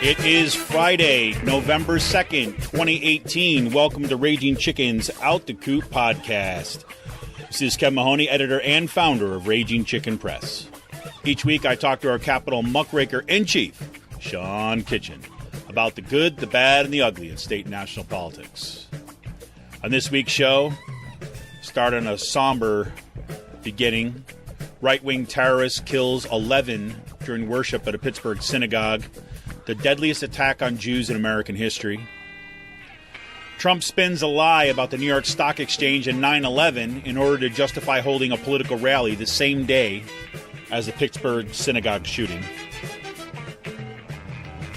It is Friday, November 2nd, 2018. Welcome to Raging Chicken's Out the Coop podcast. This is Kevin Mahoney, editor and founder of Raging Chicken Press. Each week I talk to our Capitol muckraker-in-chief, Sean Kitchen, about the good, the bad, and the ugly in state and national politics. On this week's show, start on a somber beginning. Right-wing terrorist kills 11 during worship at a Pittsburgh Synagogue. The deadliest attack on Jews in American history. Trump spins a lie about the New York Stock Exchange and 9/11 in order to justify holding a political rally the same day as the Pittsburgh Synagogue shooting.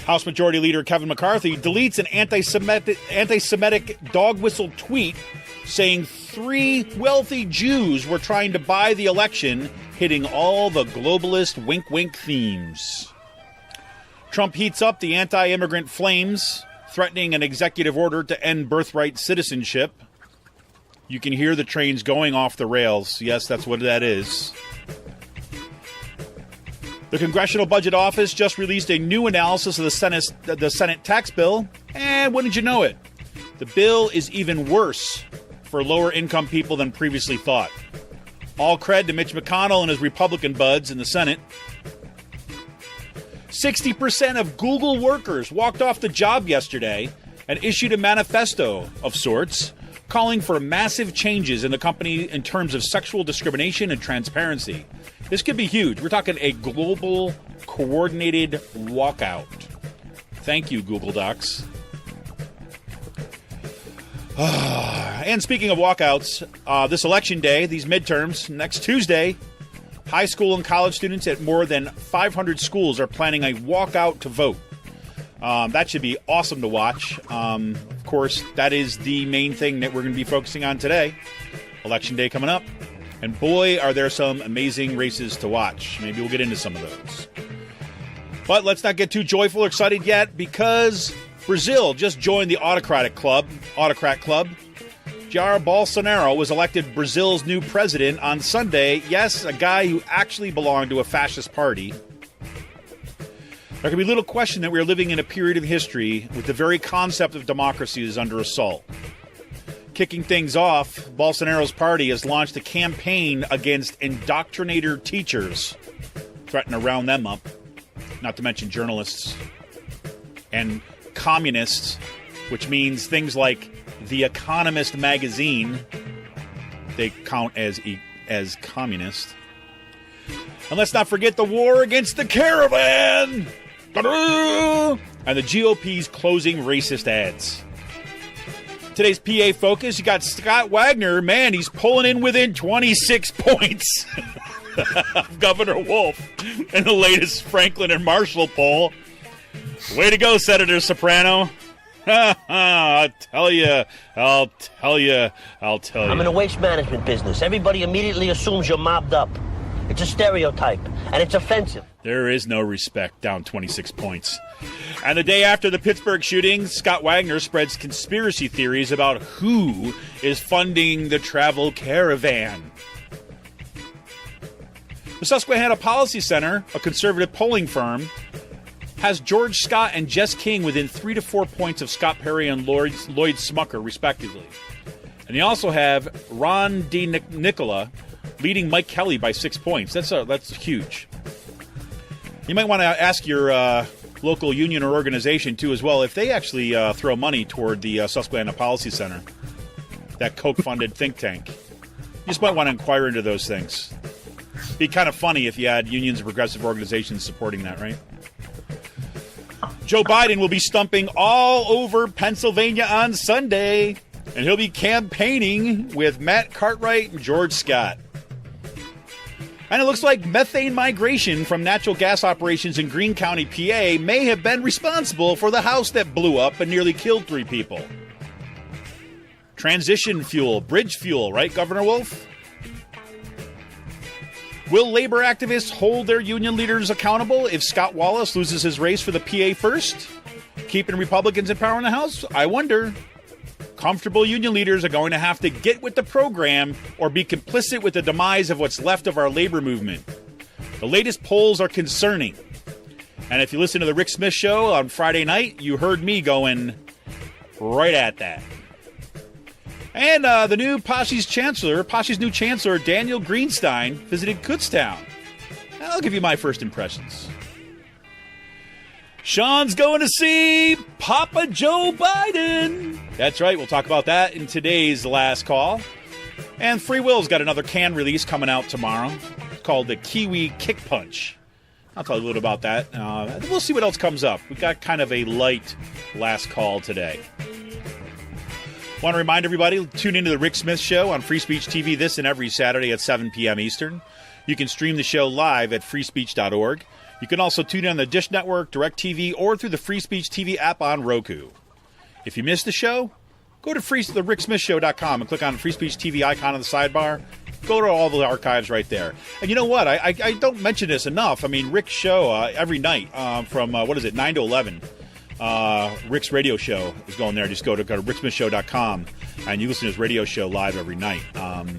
House Majority Leader Kevin McCarthy deletes an anti-Semitic dog whistle tweet saying 3 wealthy Jews were trying to buy the election, hitting all the globalist wink-wink themes. Trump heats up the anti-immigrant flames, threatening an executive order to end birthright citizenship. You can hear the trains going off the rails. Yes, that's what that is. The Congressional Budget Office just released a new analysis of the Senate tax bill, and wouldn't you know it, the bill is even worse for lower-income people than previously thought. All cred to Mitch McConnell and his Republican buds in the Senate. 60% of Google workers walked off the job yesterday and issued a manifesto of sorts calling for massive changes in the company in terms of sexual discrimination and transparency. This could be huge. We're talking a global, coordinated walkout. Thank you, Google Docs. And speaking of walkouts, this election day, these midterms, next Tuesday, high school and college students at more than 500 schools are planning a walkout to vote. That should be awesome to watch. Of course, that is the main thing that we're going to be focusing on today. Election day coming up. And boy, are there some amazing races to watch. Maybe we'll get into some of those. But let's not get too joyful or excited yet, because Brazil just joined the autocrat club. Jair Bolsonaro was elected Brazil's new president on Sunday. Yes, a guy who actually belonged to a fascist party. There can be little question that we are living in a period of history with the very concept of democracy is under assault. Kicking things off, Bolsonaro's party has launched a campaign against indoctrinator teachers, threatening to round them up, not to mention journalists and communists, which means things like The Economist magazine, they count as communist. And let's not forget the war against the caravan! And the GOP's closing racist ads. Today's PA focus, you got Scott Wagner. Man, he's pulling in within 26 points of Governor Wolf in the latest Franklin and Marshall poll. Way to go, Senator Soprano. I'll tell you. I'm in the waste management business. Everybody immediately assumes you're mobbed up. It's a stereotype, and it's offensive. There is no respect, down 26 points. And the day after the Pittsburgh shooting, Scott Wagner spreads conspiracy theories about who is funding the travel caravan. The Susquehanna Policy Center, a conservative polling firm, has George Scott and Jess King within 3 to 4 points of Scott Perry and Lloyd Smucker, respectively. And they also have Ron DeNicola leading Mike Kelly by 6 points. That's huge. You might want to ask your local union or organization, too, as well, if they actually throw money toward the Susquehanna Policy Center, that Koch-funded think tank. You just might want to inquire into those things. It'd be kind of funny if you had unions and progressive organizations supporting that, right? Joe Biden will be stumping all over Pennsylvania on Sunday, and he'll be campaigning with Matt Cartwright and George Scott. And it looks like methane migration from natural gas operations in Greene County, PA, may have been responsible for the house that blew up and nearly killed 3 people. Transition fuel, bridge fuel, right, Governor Wolf? Will labor activists hold their union leaders accountable if Scott Wallace loses his race for the PA first? Keeping Republicans in power in the House? I wonder. Comfortable union leaders are going to have to get with the program or be complicit with the demise of what's left of our labor movement. The latest polls are concerning. And if you listen to the Rick Smith Show on Friday night, you heard me going right at that. And the new Posse's new chancellor, Daniel Greenstein, visited Kutztown. I'll give you my first impressions. Sean's going to see Papa Joe Biden. That's right. We'll talk about that in today's Last Call. And Free Will's got another can release coming out tomorrow called the Kiwi Kick Punch. I'll tell you a little about that. We'll see what else comes up. We got kind of a light Last Call today. Want to remind everybody, tune into the Rick Smith Show on Free Speech TV this and every Saturday at 7 p.m. Eastern. You can stream the show live at freespeech.org. You can also tune in on the Dish Network, DirecTV, or through the Free Speech TV app on Roku. If you missed the show, go to thericksmithshow.com and click on the Free Speech TV icon on the sidebar. Go to all the archives right there. And you know what? I don't mention this enough. I mean, Rick's show every night from, 9 to 11. Rick's radio show is going there. Just go to ricksmithshow.com and you listen to his radio show live every night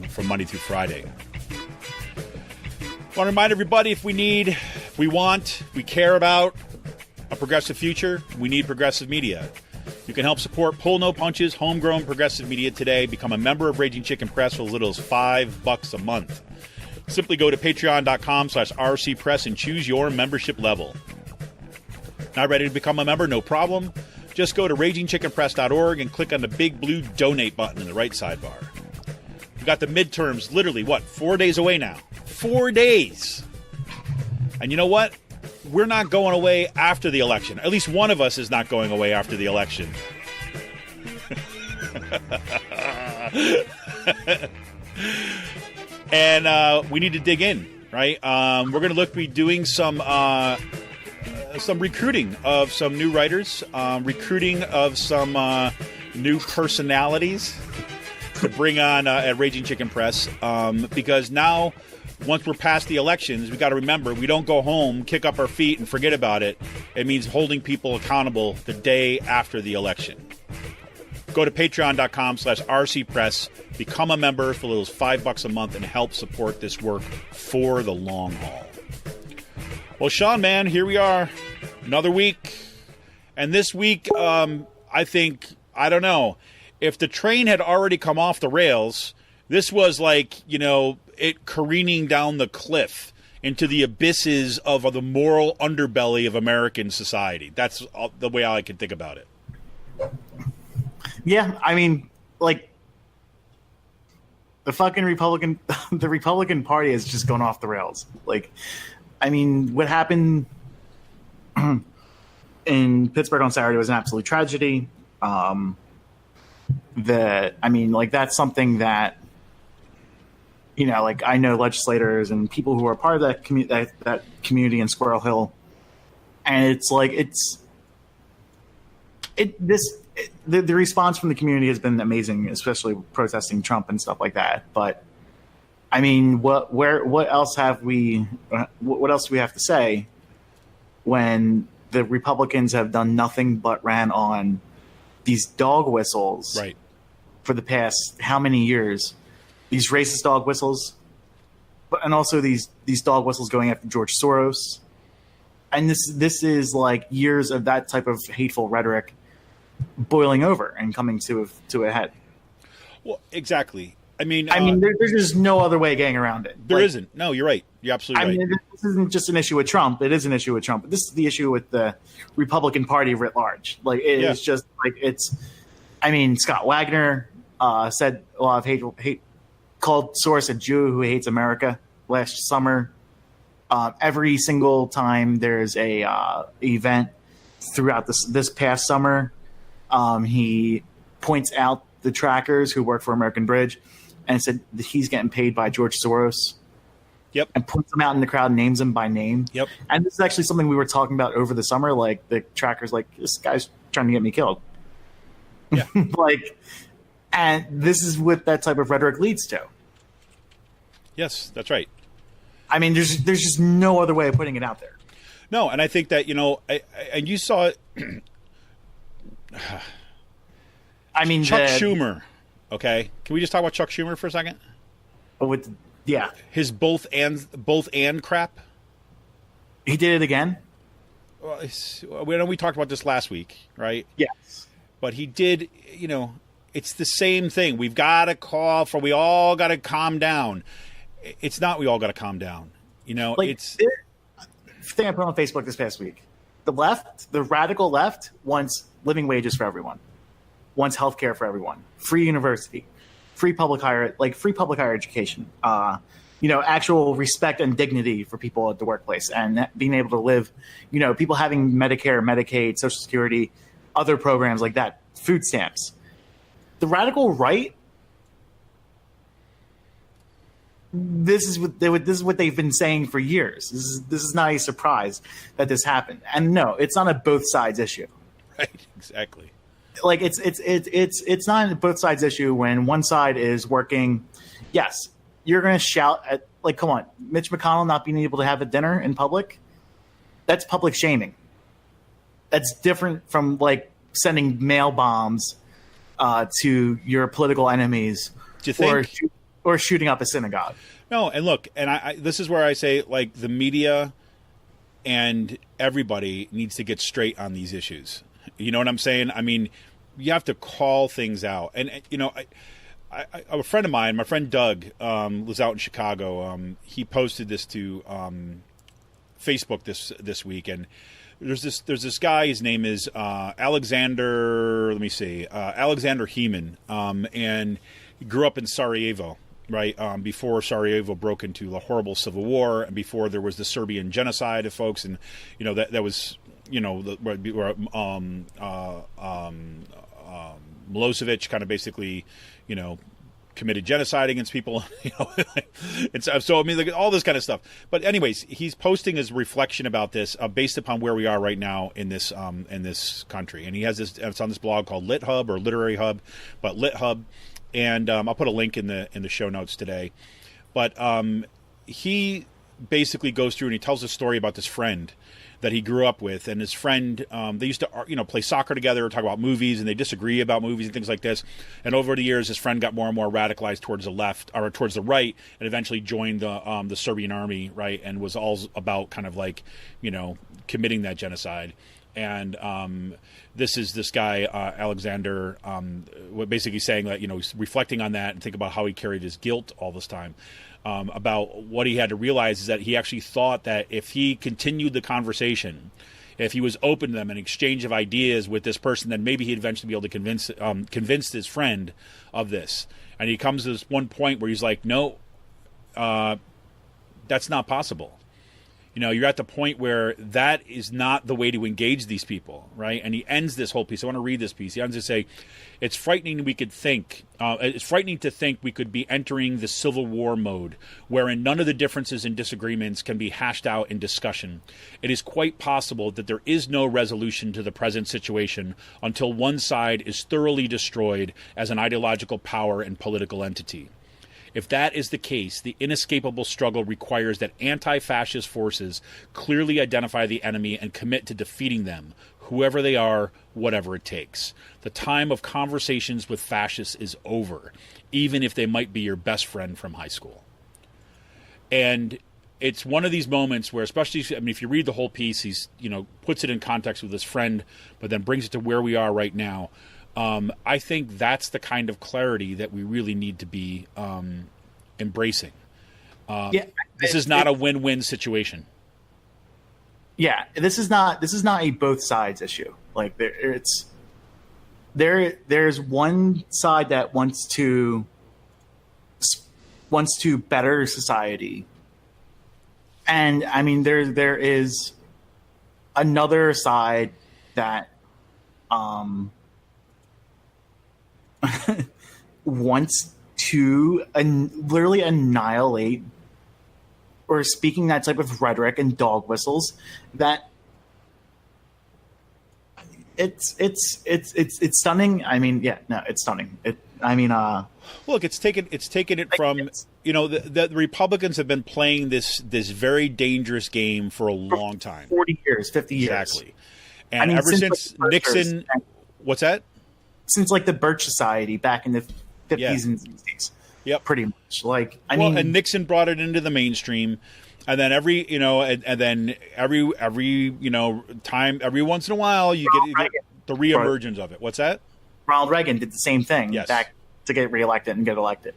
from Monday through Friday. I want to remind everybody, if we care about a progressive future, we need progressive media. You can help support Pull No Punches, homegrown progressive media today. Become a member of Raging Chicken Press for as little as $5 a month. Simply go to patreon.com/rcpress and choose your membership level. Not ready to become a member? No problem. Just go to ragingchickenpress.org and click on the big blue donate button in the right sidebar. We've got the midterms literally, 4 days away now? 4 days. And you know what? We're not going away after the election. At least one of us is not going away after the election. And we need to dig in, right? We're going to be doing some recruiting of some new writers, recruiting of some new personalities to bring on at Raging Chicken Press, because now, once we're past the elections, we got to remember, we don't go home, kick up our feet, and forget about it. It means holding people accountable the day after the election. Go to patreon.com/rcpress, become a member for those $5 a month, and help support this work for the long haul. Well, Sean, man, here we are, another week. And this week, I don't know, if the train had already come off the rails, this was like, it careening down the cliff into the abysses of the moral underbelly of American society. That's the way I can think about it. Yeah, I mean, like, the fucking the Republican Party has just gone off the rails. Like, I mean, what happened in Pittsburgh on Saturday was an absolute tragedy. That's something that, I know legislators and people who are part of that community in Squirrel Hill, and the response from the community has been amazing, especially protesting Trump and stuff like that. But I mean, what else do we have to say when the Republicans have done nothing but ran on these dog whistles, right, for the past how many years? These racist dog whistles, and also these dog whistles going after George Soros. And this is like years of that type of hateful rhetoric boiling over and coming to a head. Well, exactly. I mean, there's just no other way of getting around it. There isn't. No, you're right. You're absolutely right. I mean, this isn't just an issue with Trump. It is an issue with Trump. But this is the issue with the Republican Party writ large. Like, it's just like Scott Wagner said a lot of hate, called Soros a Jew who hates America last summer. Every single time there's a event throughout this past summer, he points out the trackers who work for American Bridge and said that he's getting paid by George Soros. Yep. And points them out in the crowd, names them by name. Yep. And this is actually something we were talking about over the summer. Like, the trackers, like, this guy's trying to get me killed. Yeah. And this is what that type of rhetoric leads to. Yes, that's right. I mean, there's just no other way of putting it out there. No, and I think that, and you saw it. I mean, Chuck Schumer. Okay, can we just talk about Chuck Schumer for a second? His both and crap. He did it again. we talked about this last week, right? Yes. But he did, it's the same thing. We all got to calm down. It's not we all got to calm down. It's thing I put on Facebook this past week. The left, the radical left, wants living wages for everyone, wants healthcare for everyone, free university, free public higher education, actual respect and dignity for people at the workplace, and being able to live, people having Medicare, Medicaid, Social Security, other programs like that, food stamps. The radical right, this is what they've been saying for years. This is not a surprise that this happened. And no, it's not a both sides issue. Right, exactly. Like it's not a both sides issue when one side is working. Yes, you're going to shout at, like, come on, Mitch McConnell not being able to have a dinner in public. That's public shaming. That's different from like sending mail bombs to your political enemies, do you think? or shooting up a synagogue. No, and look, and I this is where I say, like, the media and everybody needs to get straight on these issues. You know what I'm saying? I mean, you have to call things out. And a friend of mine, my friend Doug, was out in Chicago. He posted this to Facebook this week, and there's this guy. His name is Alexander. Let me see, Alexander Heeman, and he grew up in Sarajevo. Right, before Sarajevo broke into a horrible civil war, and before there was the Serbian genocide of folks, and that was Milosevic kind of basically committed genocide against people. And so I mean, like, all this kind of stuff. But anyways, he's posting his reflection about this based upon where we are right now in this country, and he has this. It's on this blog called LitHub or Literary Hub, but LitHub. And I'll put a link in the show notes today. But he basically goes through and he tells a story about this friend that he grew up with. And his friend, they used to play soccer together, talk about movies, and they disagree about movies and things like this. And over the years, his friend got more and more radicalized towards the left or towards the right, and eventually joined the Serbian army, right, and was all about kind of like committing that genocide. And this guy, Alexander, basically saying that, he's reflecting on that and think about how he carried his guilt all this time, about what he had to realize is that he actually thought that if he continued the conversation, if he was open to them, an exchange of ideas with this person, then maybe he'd eventually be able to convince his friend of this. And he comes to this one point where he's like, no, that's not possible. You're at the point where that is not the way to engage these people, right? And he ends this whole piece. I want to read this piece. He ends to say, it's frightening to think we could be entering the Civil War mode, wherein none of the differences and disagreements can be hashed out in discussion. It is quite possible that there is no resolution to the present situation until one side is thoroughly destroyed as an ideological power and political entity. If that is the case, the inescapable struggle requires that anti-fascist forces clearly identify the enemy and commit to defeating them, whoever they are, whatever it takes. The time of conversations with fascists is over, even if they might be your best friend from high school. And it's one of these moments where, especially, if you read the whole piece, he's, puts it in context with his friend, but then brings it to where we are right now. I think that's the kind of clarity that we really need to be embracing. This is not a win-win situation. Yeah, this is not a both sides issue. Like there's one side that wants to better society, and I mean there is another side that wants to literally annihilate, or speaking that type of rhetoric and dog whistles, that it's stunning. I mean, yeah, no, it's stunning. Look, it's taken it from, the Republicans have been playing this very dangerous game for a long time. 40 years, 50 years. Exactly. And ever since Nixon, what's that? Since like the Birch Society back in the 50s and 60s. Yep. Pretty much. And Nixon brought it into the mainstream. And then every time, every once in a while, you get the reemergence of it. What's that? Ronald Reagan did the same thing yes. to get reelected and get elected.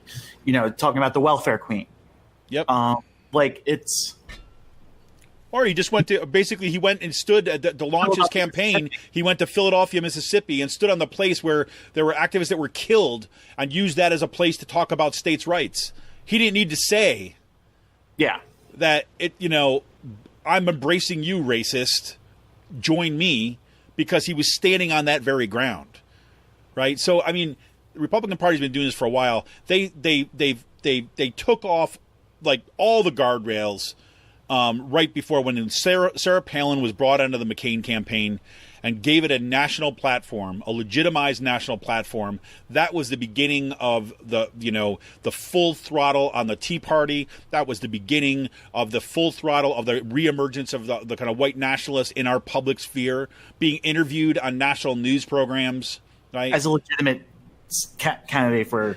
Talking about the welfare queen. Yep. It's. Or he just went he went and stood to launch his campaign. He went to Philadelphia, Mississippi, and stood on the place where there were activists that were killed and used that as a place to talk about states' rights. He didn't need to say, that I'm embracing you, racist. Join me, because he was standing on that very ground, right? So, I mean, the Republican Party's been doing this for a while. They took off like all the guardrails right before when Sarah Palin was brought into the McCain campaign and gave it a national platform, a legitimized national platform. That was the beginning of the full throttle on the Tea Party. That was the beginning of the full throttle of the reemergence of the kind of white nationalists in our public sphere, being interviewed on national news programs, right? As a legitimate candidate for...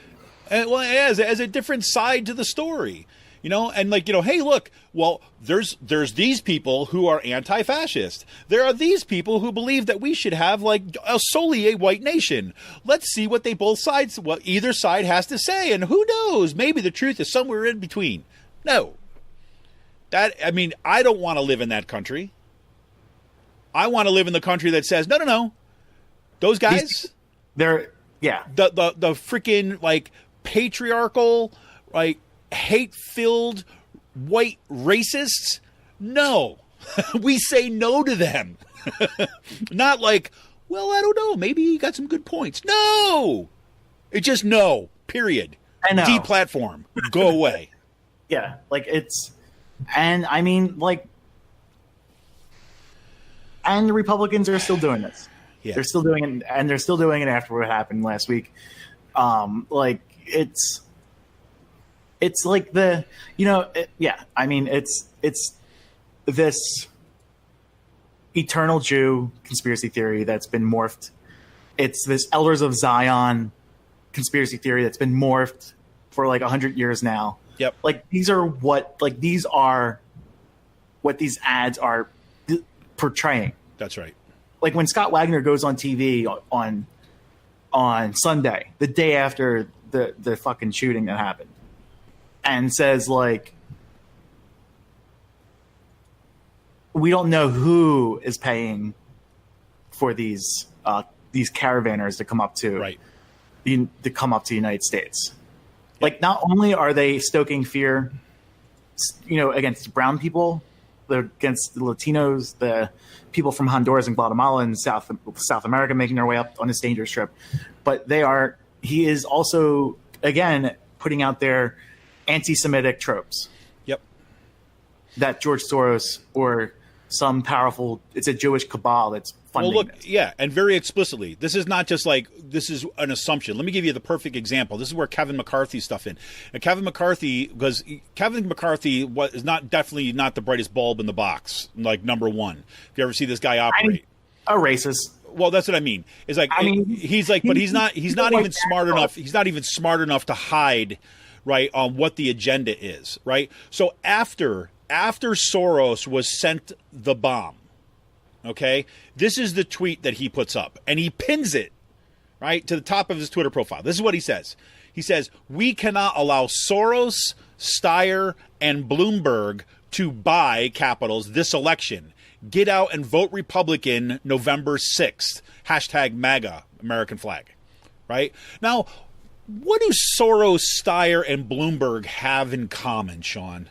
as a different side to the story. And hey, look, well, there's these people who are anti-fascist. There are these people who believe that we should have solely a white nation. Let's see what either side has to say. And who knows, maybe the truth is somewhere in between. No. I don't want to live in that country. I want to live in the country that says, no. Those guys, the freaking patriarchal, hate-filled white racists? No. We say no to them. Not I don't know, maybe he got some good points. No. It's just no, period. I know. Deplatform. Go away. Yeah, it's... And, I mean, and the Republicans are still doing this. Yeah. They're still doing it, and they're still doing it after what happened last week. It's like the, it's this eternal Jew conspiracy theory that's been morphed. It's this Elders of Zion conspiracy theory that's been morphed for 100 years now. Yep. These are what these ads are portraying. That's right. When Scott Wagner goes on TV on Sunday, the day after the fucking shooting that happened, and says we don't know who is paying for these caravanners to come up to the United States. Not only are they stoking fear, against brown people, against the Latinos, the people from Honduras and Guatemala and South America making their way up on this dangerous trip, but he is also again putting out there anti-Semitic tropes. Yep. That George Soros or some powerful, it's a Jewish cabal that's funding this. Yeah, and very explicitly. This is not just this is an assumption. Let me give you the perfect example. This is where Kevin McCarthy's stuff in. And Kevin McCarthy was definitely not the brightest bulb in the box, number one. If you ever see this guy operate. A racist. Well, that's what I mean. It's but he's not even smart enough. He's not even smart enough to hide on what the agenda is, right? So after Soros was sent the bomb, okay, this is the tweet that he puts up, and he pins it right to the top of his Twitter profile. This is what he says. He says, "We cannot allow Soros, Steyer, and Bloomberg to buy capitals this election. Get out and vote Republican November 6th. Hashtag MAGA, American flag." Right? Now, what do Soros, Steyer, and Bloomberg have in common, Sean?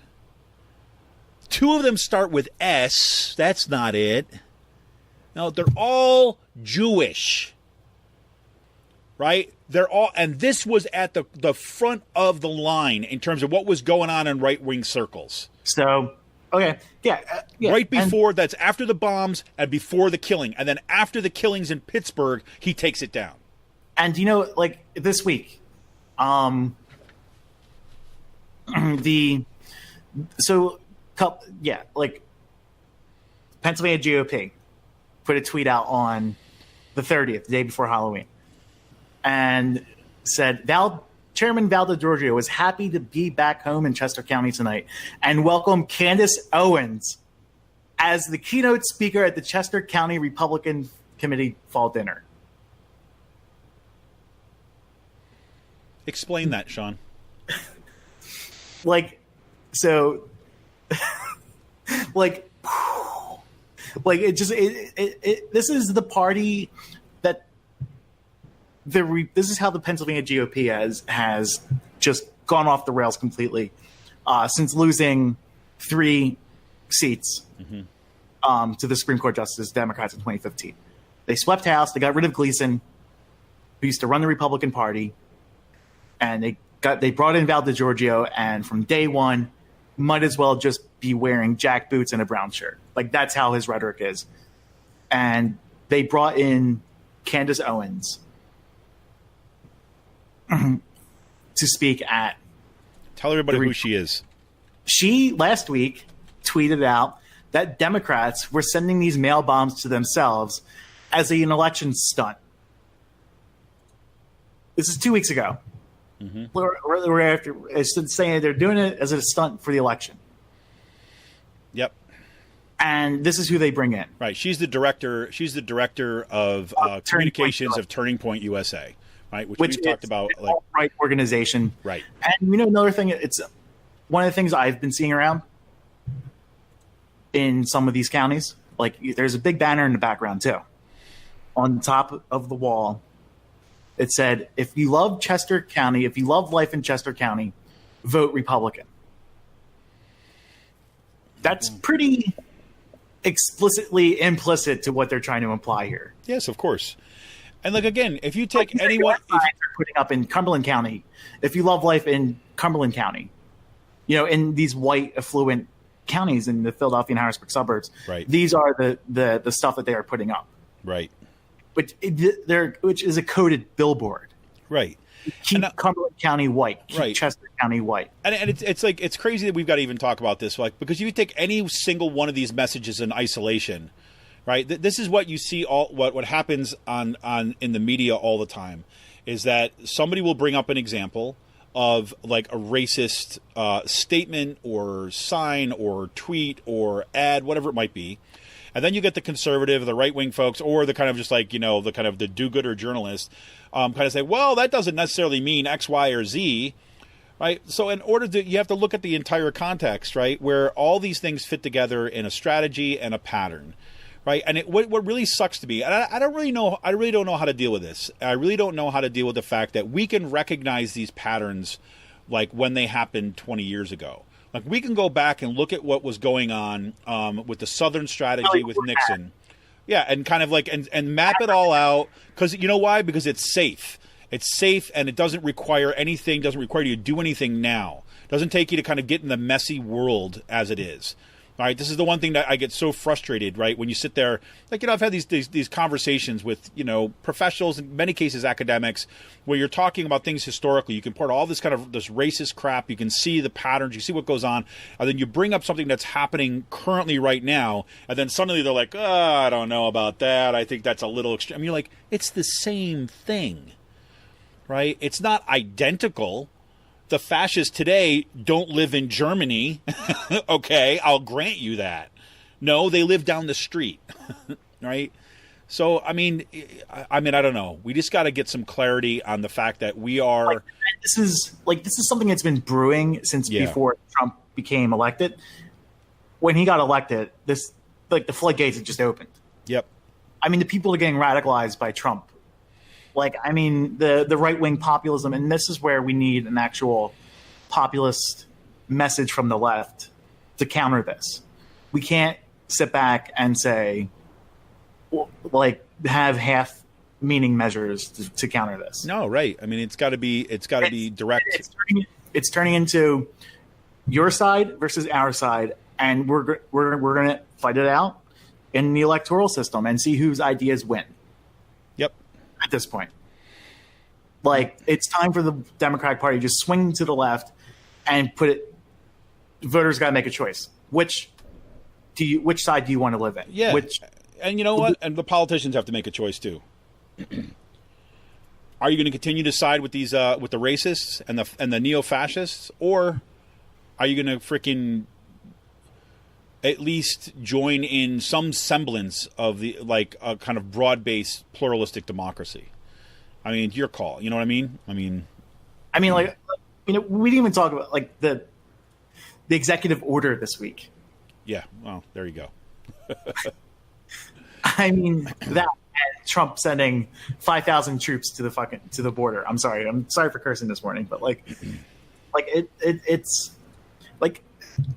Two of them start with S. That's not it. No, they're all Jewish. Right? They're all, and this was at the front of the line in terms of what was going on in right-wing circles. So, okay. Yeah. Right before, that's after the bombs and before the killing. And then after the killings in Pittsburgh, he takes it down. And, this week, Pennsylvania GOP put a tweet out on the 30th, the day before Halloween, and said Chairman Val DeGiorgio is happy to be back home in Chester County tonight and welcome Candace Owens as the keynote speaker at the Chester County Republican Committee Fall Dinner. Explain that, Sean. Like, so, like it just this is the party that this is how the Pennsylvania GOP has just gone off the rails completely since losing 3 seats to the Supreme Court justices, Democrats, in 2015. They swept House. They got rid of Gleason, who used to run the Republican Party, and they brought in Val DeGiorgio, and from day one, might as well just be wearing jack boots and a brown shirt. Like, that's how his rhetoric is. And they brought in Candace Owens to speak at. Tell everybody who she is. She, last week, tweeted out that Democrats were sending these mail bombs to themselves as an election stunt. This is 2 weeks ago. We're after saying they're doing it as a stunt for the election. Yep. And this is who they bring in. Right. She's the director. She's the director of communications of Turning Point USA. Right. Which we've talked about. Like, right organization. Right. And another thing. It's one of the things I've been seeing around in some of these counties. Like, there's a big banner in the background too, on the top of the wall. It said, if you love Chester County, if you love life in Chester County, vote Republican. That's pretty explicitly implicit to what they're trying to imply here. Yes, of course. And like, again, if you take anyone putting up in Cumberland County, if you love life in Cumberland County, in these white affluent counties in the Philadelphia and Harrisburg suburbs, right, these are the stuff that they are putting up. Right. Which is a coded billboard. Right. Keep Cumberland County white. Keep right. Chester County white. And it's like, it's crazy that we've got to even talk about this, like, because if you take any single one of these messages in isolation, right? This is what you see what happens on in the media all the time, is that somebody will bring up an example of like a racist statement or sign or tweet or ad, whatever it might be. And then you get the conservative, the right-wing folks, or the kind of just like, the kind of the do-gooder journalist kind of say, well, that doesn't necessarily mean X, Y, or Z, right? So in order to, you have to look at the entire context, right, where all these things fit together in a strategy and a pattern, right? And what really sucks to me, and I really don't know how to deal with this. I really don't know how to deal with the fact that we can recognize these patterns like when they happened 20 years ago. Like, we can go back and look at what was going on with the Southern strategy with Nixon. Yeah, and kind of like and map it all out. Because you know why? Because it's safe. It's safe, and it doesn't require anything, doesn't require you to do anything now. It doesn't take you to kind of get in the messy world as it is. All right, this is the one thing that I get so frustrated, right? When you sit there, like, I've had these conversations with, professionals, in many cases academics, where you're talking about things historically. You can put all this kind of this racist crap. You can see the patterns. You see what goes on. And then you bring up something that's happening currently right now. And then suddenly they're like, I don't know about that. I think that's a little extreme. I mean, you're like, it's the same thing, right? It's not identical. The fascists today don't live in Germany. Okay, I'll grant you that. No, they live down the street, right? So, I mean, I don't know. We just got to get some clarity on the fact that we are. This is something that's been brewing since before Trump became elected. When he got elected, the floodgates had just opened. Yep. I mean, the people are getting radicalized by Trump. The right-wing populism, and this is where we need an actual populist message from the left to counter this. We can't sit back and say, have half-meaning measures to counter this. No, right. I mean, it's got to be direct. It's turning into your side versus our side, and we're going to fight it out in the electoral system and see whose ideas win. Yep. At this point, it's time for the Democratic Party to just swing to the left and put it. Voters got to make a choice. Which side do you want to live in? Yeah. And you know what? And the politicians have to make a choice too. Are you going to continue to side with these with the racists and the neo-fascists, or are you going to freaking at least join in some semblance of the a kind of broad-based pluralistic democracy? I mean, your call. You know what I mean? I mean, like, we didn't even talk about like the executive order this week. Yeah. Well, there you go. I mean that, and Trump sending 5,000 troops to the border. I'm sorry for cursing this morning, but it's like,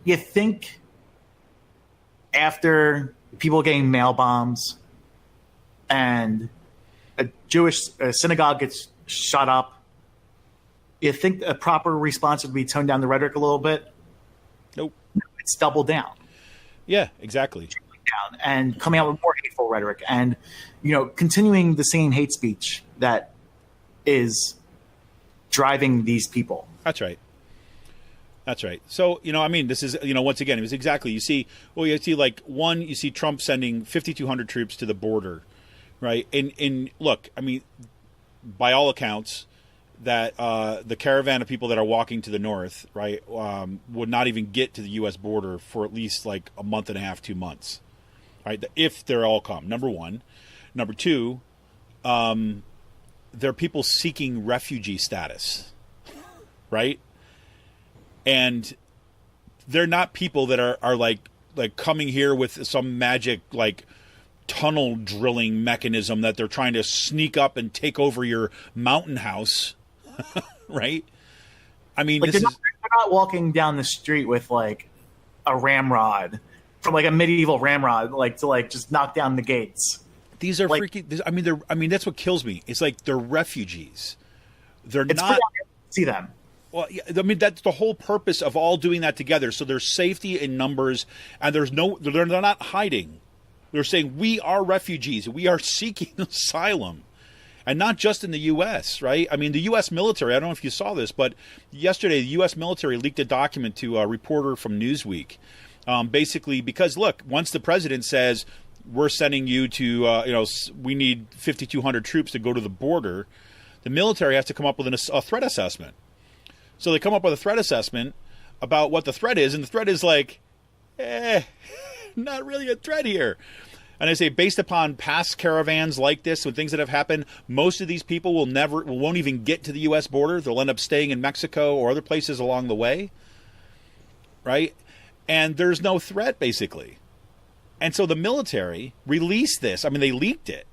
you think after people getting mail bombs and a Jewish synagogue gets shot up, you think a proper response would be tone down the rhetoric a little bit? Nope. It's double down. Yeah, exactly. Down and coming out with more hateful rhetoric and, continuing the same hate speech that is driving these people. That's right. So, this is, once again, it was exactly, you see Trump sending 5,200 troops to the border, right? And look, I mean, by all accounts, that the caravan of people that are walking to the north, right, would not even get to the U.S. border for at least like a month and a half, 2 months, right? If they're all come, number one. Number two, there are people seeking refugee status, right? And they're not people that are like coming here with some magic like tunnel drilling mechanism that they're trying to sneak up and take over your mountain house, right? I mean, they're not walking down the street with like a ramrod from like a medieval ramrod, to just knock down the gates. These are freaking. I mean, that's what kills me. It's like they're refugees. It's not. See them. Well, I mean, that's the whole purpose of all doing that together. So there's safety in numbers, and they're not hiding. They're saying we are refugees. We are seeking asylum, and not just in the U.S., right? I mean, the U.S. military, I don't know if you saw this, but yesterday the U.S. military leaked a document to a reporter from Newsweek, basically because, look, once the president says we're sending you to, we need 5,200 troops to go to the border, the military has to come up with a threat assessment. So they come up with a threat assessment about what the threat is, and the threat is like, not really a threat here. And I say, based upon past caravans like this and things that have happened, most of these people won't even get to the U.S. border. They'll end up staying in Mexico or other places along the way, right? And there's no threat, basically. And so the military released this. I mean, they leaked it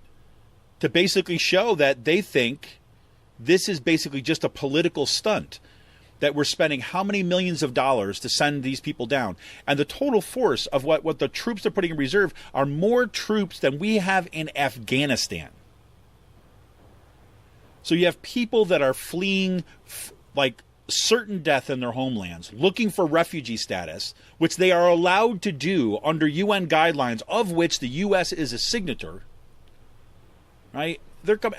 to basically show that they think this is basically just a political stunt, that we're spending how many millions of dollars to send these people down. And the total force of what the troops are putting in reserve are more troops than we have in Afghanistan. So you have people that are fleeing certain death in their homelands, looking for refugee status, which they are allowed to do under UN guidelines, of which the U.S. is a signator, right?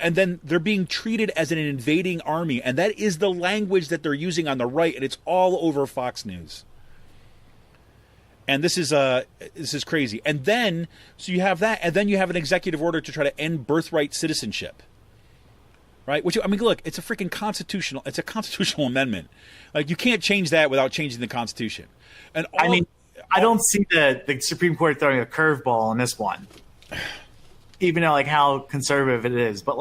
And then they're being treated as an invading army, and that is the language that they're using on the right, and it's all over Fox News. And this is crazy. And then so you have that, and then you have an executive order to try to end birthright citizenship, right? Which, I mean, look, it's a constitutional amendment. Like, you can't change that without changing the Constitution. And I don't see the Supreme Court throwing a curveball on this one. Even though how conservative it is, but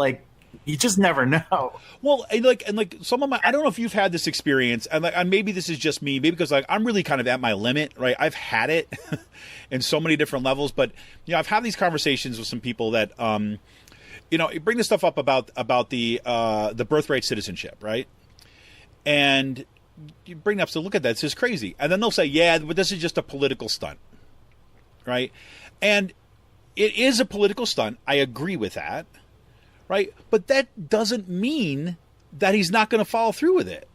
you just never know. Well, and some of my, I don't know if you've had this experience, and maybe this is just me, maybe because I'm really kind of at my limit, right? I've had it in so many different levels, but I've had these conversations with some people that bring this stuff up about the birthright citizenship, right? And you bring up, so look at that, this is crazy, and then they'll say, yeah, but this is just a political stunt, right? And it is a political stunt. I agree with that, right? But that doesn't mean that he's not going to follow through with it.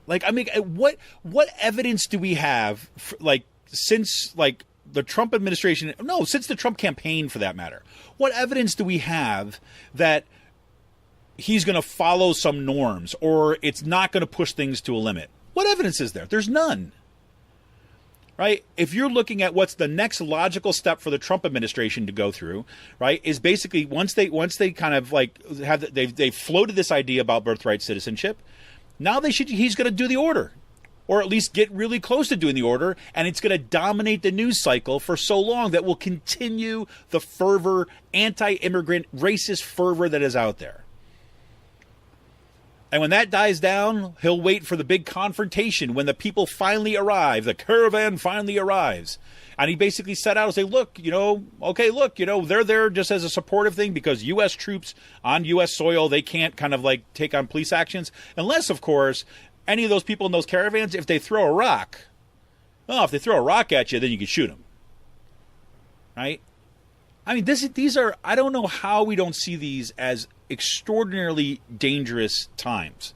What evidence do we have, since the Trump administration? No, since the Trump campaign, for that matter. What evidence do we have that he's going to follow some norms, or it's not going to push things to a limit? What evidence is there? There's none. right? If you're looking at what's the next logical step for the Trump administration to go through, right, is basically once they kind of like they've floated this idea about birthright citizenship, now he's going to do the order, or at least get really close to doing the order, and it's going to dominate the news cycle for so long that will continue the fervor, anti-immigrant, racist fervor that is out there. And when that dies down, he'll wait for the big confrontation when the people finally arrive, the caravan finally arrives. And he basically set out and say, look, they're there just as a supportive thing because U.S. troops on U.S. soil, they can't kind of like take on police actions. Unless, of course, any of those people in those caravans, if they throw a rock, if they throw a rock at you, then you can shoot them. Right? I mean, these are, I don't know how we don't see these as extraordinarily dangerous times.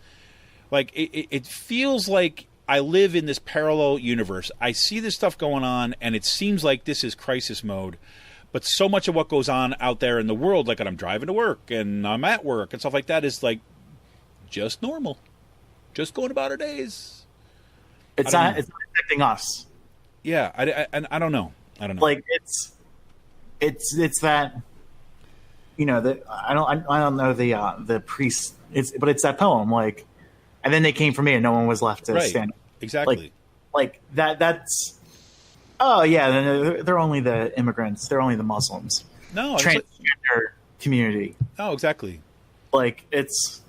Like, it feels like I live in this parallel universe. I see this stuff going on, and it seems like this is crisis mode. But so much of what goes on out there in the world, like when I'm driving to work and I'm at work and stuff like that, is like just normal. Just going about our days. It's not affecting us. Yeah, I don't know. Like it's that, you know, that I don't know the priest. But it's that poem, like, and then they came for me, and no one was left to stand. Exactly. Like that. That's. Oh yeah, they're only the immigrants. They're only the Muslims. No, transgender community. Oh, exactly. Like it's.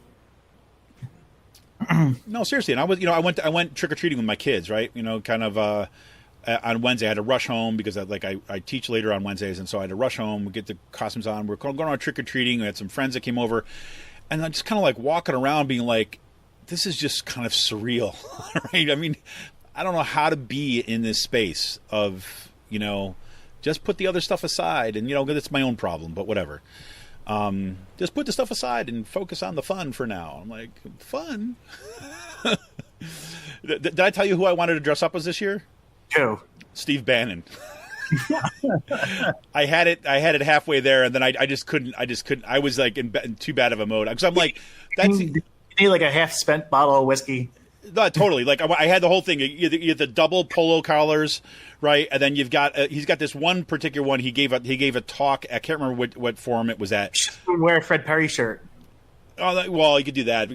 No, seriously. And I went trick or treating with my kids, right? You know, kind of. On Wednesday, I had to rush home because I teach later on Wednesdays, and so I had to rush home. We get the costumes on. We're going on trick or treating. We had some friends that came over, and I'm just kind of like walking around, being like, "This is just kind of surreal." Right? I mean, I don't know how to be in this space of, you know, just put the other stuff aside, and, you know, that's my own problem, but whatever. Just put the stuff aside and focus on the fun for now. I'm like, fun? Did I tell you who I wanted to dress up as this year? Who? Steve Bannon. I had it halfway there, and then I just couldn't. I was like in too bad of a mode because I'm like, that's. You need like a half-spent bottle of whiskey. No, totally. Like I had the whole thing. You have the double polo collars, right? And then you've got he's got this one particular one. He gave a talk. I can't remember what forum it was at. Wear a Fred Perry shirt. Oh, well, you could do that,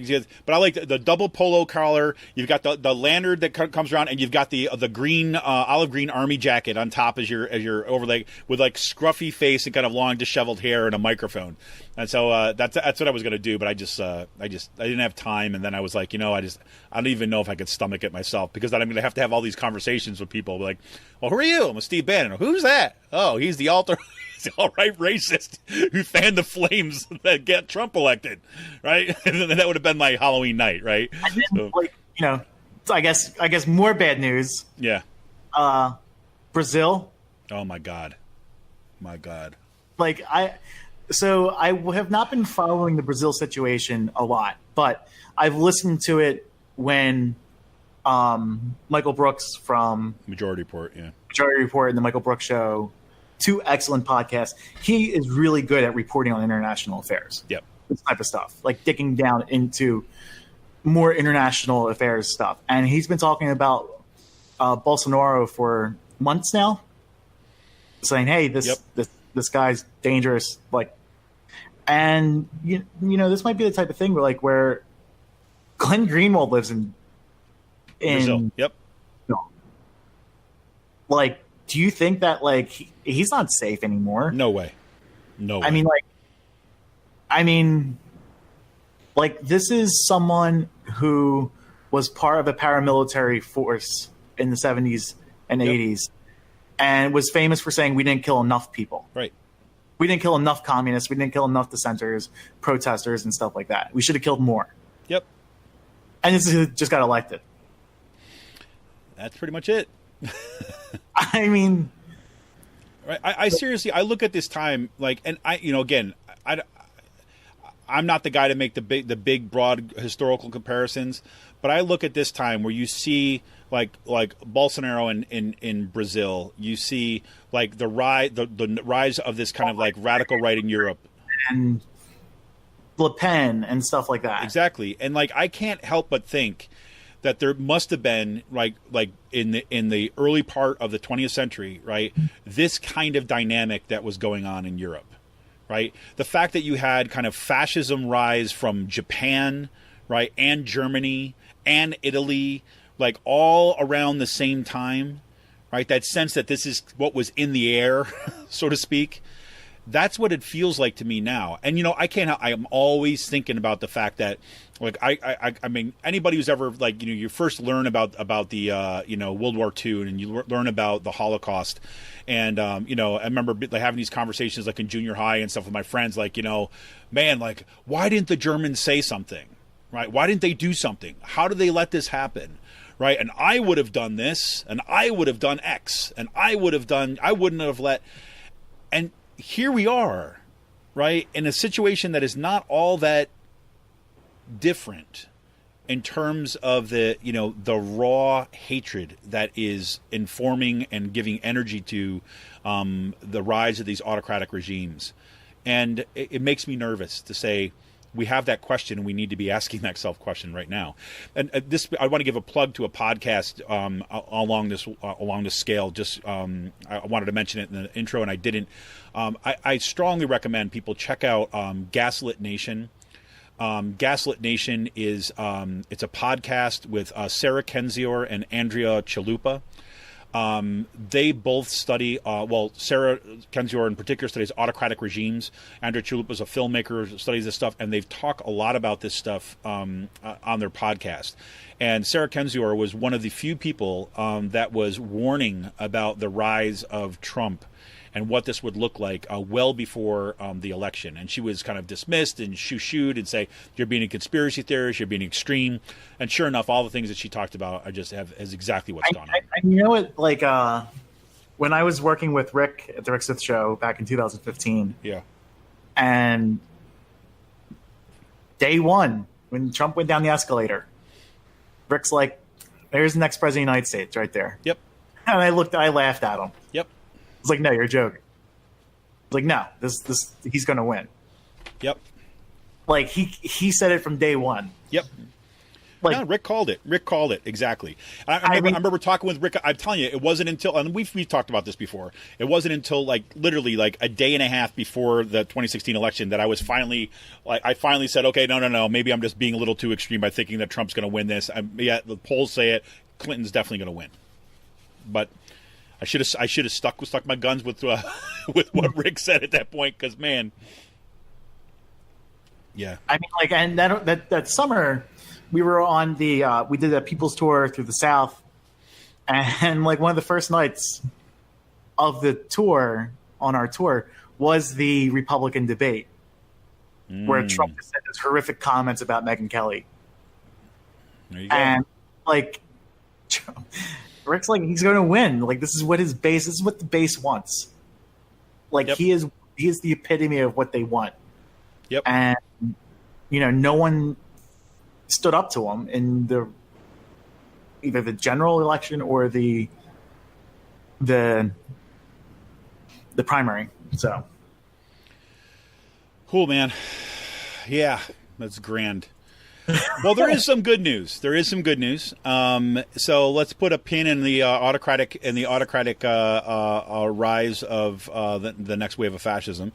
but I like the double polo collar. You've got the lanyard that comes around, and you've got the green olive green army jacket on top as your overlay with like scruffy face and kind of long disheveled hair and a microphone. And so that's what I was going to do, but I didn't have time, and then I was like, you know, I don't even know if I could stomach it myself because then I'm going to have all these conversations with people like, well, who are you? I'm Steve Bannon. Who's that? Oh, he's the alt-right racist who fanned the flames that get Trump elected, right? And that would have been my Halloween night, right? And then, like, you know, I guess more bad news. Yeah. Brazil. Oh my God. Like I have not been following the Brazil situation a lot, but I've listened to it when Michael Brooks from Majority Report and the Michael Brooks Show. Two excellent podcasts. He is really good at reporting on international affairs. Yep. This type of stuff, like digging down into more international affairs stuff. And he's been talking about Bolsonaro for months now, saying, "Hey, this guy's dangerous." Like, and you know, this might be the type of thing where Glenn Greenwald lives in Brazil. Yep. No. Like, do you think that he's not safe anymore? No way. I mean, this is someone who was part of a paramilitary force in the 70s and 80s and was famous for saying we didn't kill enough people. Right. We didn't kill enough communists. We didn't kill enough dissenters, protesters, and stuff like that. We should have killed more. Yep. And this is just got elected. That's pretty much it. I mean, right. I seriously, I look at this time and I'm not the guy to make the big, broad historical comparisons, but I look at this time where you see like Bolsonaro in Brazil, you see like the rise of this kind of like radical right in Europe, and Le Pen and stuff like that. Exactly, and like I can't help but think that there must have been like in the early part of the 20th century, right, this kind of dynamic that was going on in Europe, right? The fact that you had kind of fascism rise from Japan, right, and Germany and Italy, like all around the same time, right? That sense that this is what was in the air, so to speak. That's what it feels like to me now. And, you know, I'm always thinking about the fact that, like, I mean, anybody who's ever, like, you know, you first learn about the, you know, World War II, and you learn about the Holocaust. And, you know, I remember having these conversations, like, in junior high and stuff with my friends, like, you know, man, like, why didn't the Germans say something, right? Why didn't they do something? How did they let this happen? Right. And I would have done this, and I would have done X, and I wouldn't have let. And here we are, right, in a situation that is not all that different in terms of the, you know, the raw hatred that is informing and giving energy to the rise of these autocratic regimes. And it makes me nervous to say, we have that question, and we need to be asking that self-question right now. And I want to give a plug to a podcast along this scale. Just I wanted to mention it in the intro, and I didn't. I strongly recommend people check out Gaslit Nation. Gaslit Nation is it's a podcast with Sarah Kendzior and Andrea Chalupa. They both study, Sarah Kendzior in particular studies autocratic regimes. Andrea Chalupa is a filmmaker, studies this stuff, and they've talked a lot about this stuff on their podcast. And Sarah Kendzior was one of the few people that was warning about the rise of Trump and what this would look like well before the election. And she was kind of dismissed and shoo-shooed and say, you're being a conspiracy theorist, you're being extreme. And sure enough, all the things that she talked about is exactly what's gone on. You know what, like when I was working with Rick at the Rick Smith Show back in 2015, yeah, and day one, when Trump went down the escalator, Rick's like, there's the next president of the United States right there. Yep. And I laughed at him. Yep. I was like, no, you're joking. I was like, no, this he's going to win. Yep. Like he said it from day one. Yep. Like, no, Rick called it. Rick called it exactly. I remember talking with Rick. I'm telling you, it wasn't until, and we've talked about this before. It wasn't until like literally like a day and a half before the 2016 election that I was finally said, okay, no, maybe I'm just being a little too extreme by thinking that Trump's going to win this. Yeah, the polls say it. Clinton's definitely going to win, but I should have stuck my guns with what Rick said at that point, because man, yeah. I mean, like, and that summer we were on we did a people's tour through the South, and like one of the first nights of the tour on our tour was the Republican debate where Trump said those horrific comments about Megyn Kelly. There you go. And like Rick's like, he's going to win. Like, this is what the base wants. Like, yep. he is the epitome of what they want. Yep. And, you know, no one stood up to him in either the general election or the primary. So cool, man. Yeah, that's grand. Well, there is some good news. So let's put a pin in the autocratic rise of the next wave of fascism.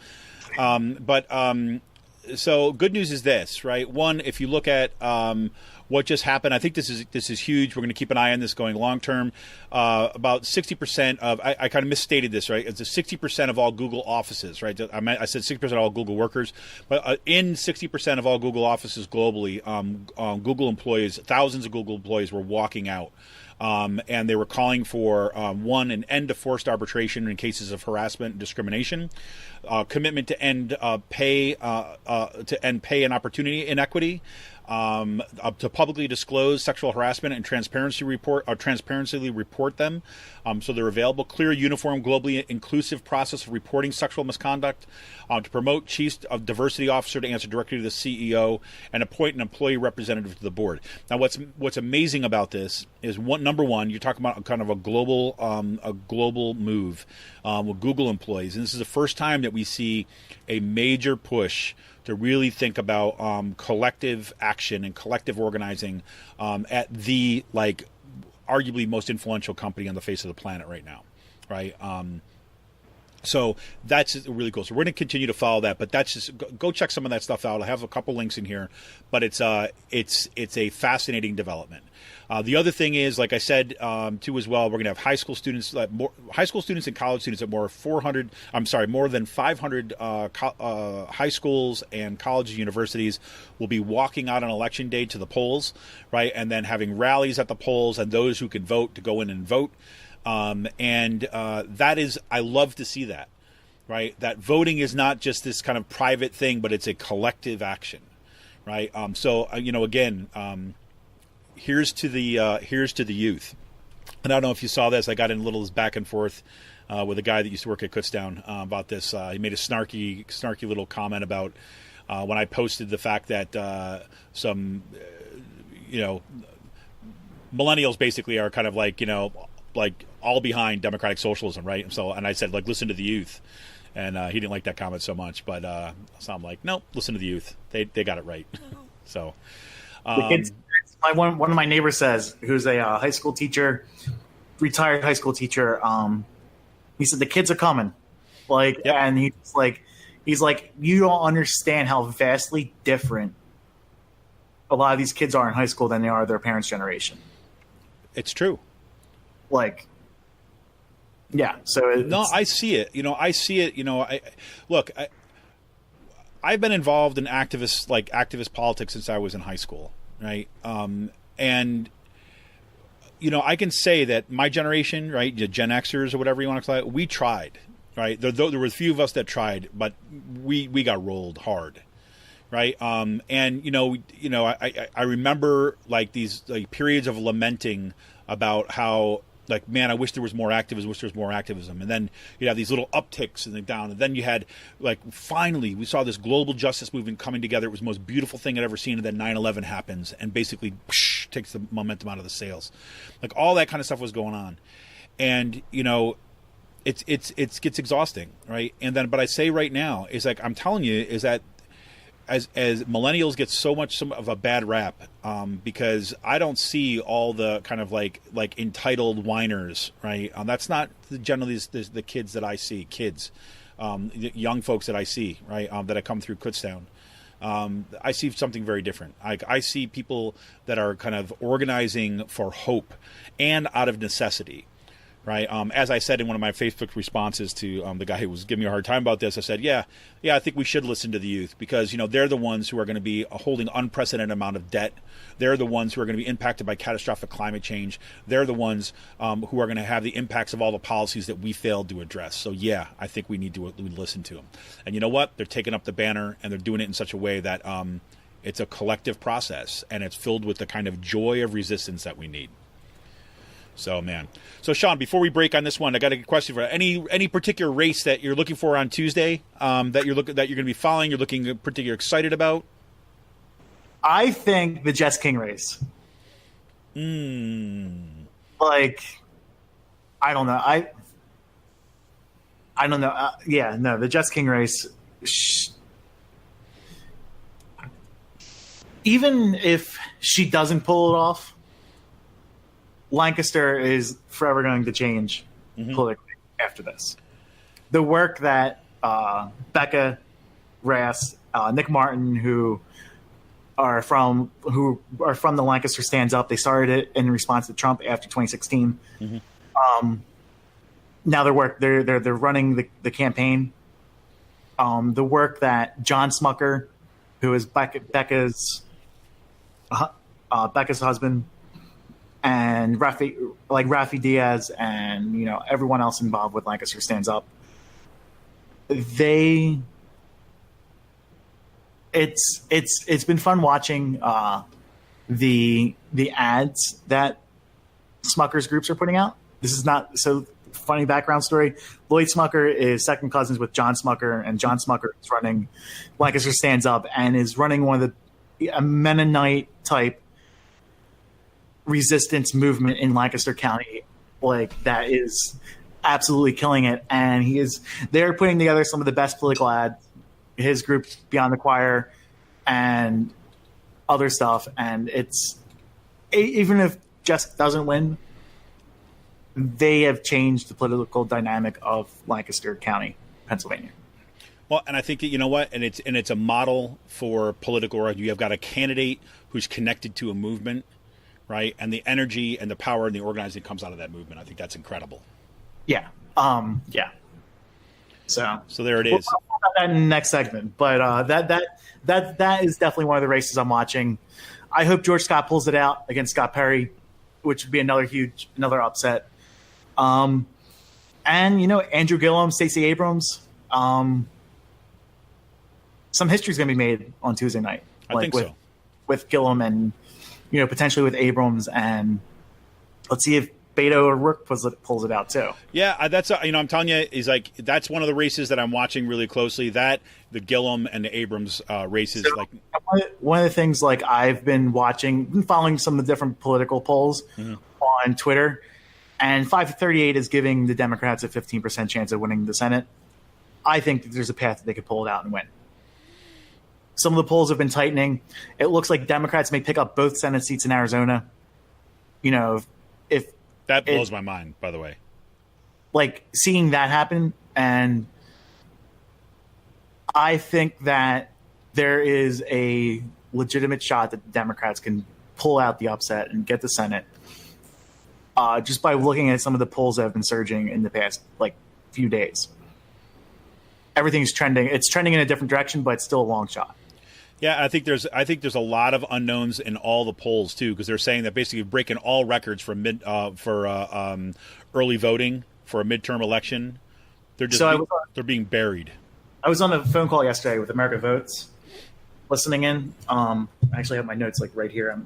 So good news is this, right? One, if you look at what just happened, I think this is huge. We're going to keep an eye on this going long term. About 60% of I kind of misstated this, right? It's 60% of all Google offices, right? I said 60% of all Google workers, but in 60% of all Google offices globally, Google employees, thousands of Google employees were walking out. And they were calling for an end to forced arbitration in cases of harassment and discrimination, commitment to end pay and opportunity inequity, to publicly disclose sexual harassment and transparently report them, so they're available. Clear, uniform, globally inclusive process of reporting sexual misconduct, to promote chief diversity officer to answer directly to the CEO, and appoint an employee representative to the board. Now, what's amazing about this is number one, you're talking about kind of a global move with Google employees, and this is the first time that we see a major push to really think about collective action and collective organizing at the arguably most influential company on the face of the planet right now, right? So that's really cool. So we're going to continue to follow that, but that's just go check some of that stuff out. I have a couple links in here, but it's a fascinating development. The other thing is, like I said, too as well, we're going to have high school students and college students at more than 500 high schools and colleges and universities will be walking out on election day to the polls, right, and then having rallies at the polls, and those who can vote to go in and vote. That is, I love to see that, right? That voting is not just this kind of private thing, but it's a collective action, right? Again, here's to the youth. And I don't know if you saw this. I got in a little back and forth with a guy that used to work at Kutztown about this. He made a snarky little comment about when I posted the fact that some millennials basically are kind of like all behind democratic socialism, right? And I said, listen to the youth, and he didn't like that comment so much. But so I'm like, no, listen to the youth. They got it right. So the kids. One of my neighbors says, who's a high school teacher, retired high school teacher. He said the kids are coming, yep. And he's like, you don't understand how vastly different a lot of these kids are in high school than they are their parents' generation. It's true. Yeah. So I see it. I see it. I've been involved in activist politics since I was in high school, right? And I can say that my generation, right, Gen Xers or whatever you want to call it, we tried, right? There were a few of us that tried, but we got rolled hard. Right. I remember these periods of lamenting about how man, I wish there was more activism, And then you have these little upticks and then down. And then you had finally we saw this global justice movement coming together. It was the most beautiful thing I'd ever seen. And then 9/11 happens and basically takes the momentum out of the sails. All that kind of stuff was going on. And, it gets exhausting. Right. And then, but I say right now is I'm telling you is that as millennials get so much of a bad rap because I don't see all the kind of like entitled whiners, right? That's not generally the kids that I see, young folks that I see, right? That I come through Kutztown. I see something very different. I see people that are kind of organizing for hope and out of necessity. Right. As I said in one of my Facebook responses to the guy who was giving me a hard time about this, I said, yeah, I think we should listen to the youth because, they're the ones who are going to be holding unprecedented amount of debt. They're the ones who are going to be impacted by catastrophic climate change. They're the ones who are going to have the impacts of all the policies that we failed to address. So, yeah, I think we need to listen to them. And you know what? They're taking up the banner and they're doing it in such a way that it's a collective process and it's filled with the kind of joy of resistance that we need. So, man. So, Sean, before we break on this one, I got a question for you. Any particular race that you're looking for on Tuesday that you're going to be following, you're looking particularly excited about? I think the Jess King race. I don't know. I don't know. The Jess King race. Even if she doesn't pull it off, Lancaster is forever going to change politically after this. The work that Becca Rass, Nick Martin, who are from the Lancaster Stands Up, they started it in response to Trump after 2016. Now they're running the campaign. The work that John Smucker, who is Becca's husband, and Rafi Diaz and everyone else involved with Lancaster Stands Up, it's been fun watching the ads that Smucker's groups are putting out. This is not so funny background story. Lloyd Smucker is second cousins with John Smucker, and John Smucker is running Lancaster Stands Up and is running one of a Mennonite type resistance movement in Lancaster County, that is absolutely killing it. And they're putting together some of the best political ads, his group Beyond the Choir and other stuff. And it's, even if Jess doesn't win, they have changed the political dynamic of Lancaster County, Pennsylvania. Well, and I think that, you know what, and it's a model for political. You have got a candidate who's connected to a movement, right? And the energy and the power and the organizing comes out of that movement. I think that's incredible. Yeah. Yeah. So there it is. We'll talk about that in the next segment. But that is definitely one of the races I'm watching. I hope George Scott pulls it out against Scott Perry, which would be another upset. And Andrew Gillum, Stacey Abrams. Some history is going to be made on Tuesday night. I think so. With Gillum and, potentially with Abrams, and let's see if Beto or Rourke pulls it out too. Yeah, that's I'm telling you, is like that's one of the races that I'm watching really closely. That the Gillum and the Abrams races. So one of the things I've been following some of the different political polls on Twitter, and 538 is giving the Democrats a 15% chance of winning the Senate. I think that there's a path that they could pull it out and win. Some of the polls have been tightening. It looks like Democrats may pick up both Senate seats in Arizona. If that blows my mind, by the way. Seeing that happen, and I think that there is a legitimate shot that the Democrats can pull out the upset and get the Senate. Just by looking at some of the polls that have been surging in the past few days. Everything's trending. It's trending in a different direction, but it's still a long shot. Yeah, I think there's a lot of unknowns in all the polls too, because they're saying that basically breaking all records for early voting for a midterm election. They're being buried. I was on a phone call yesterday with America Votes, listening in. I actually have my notes right here.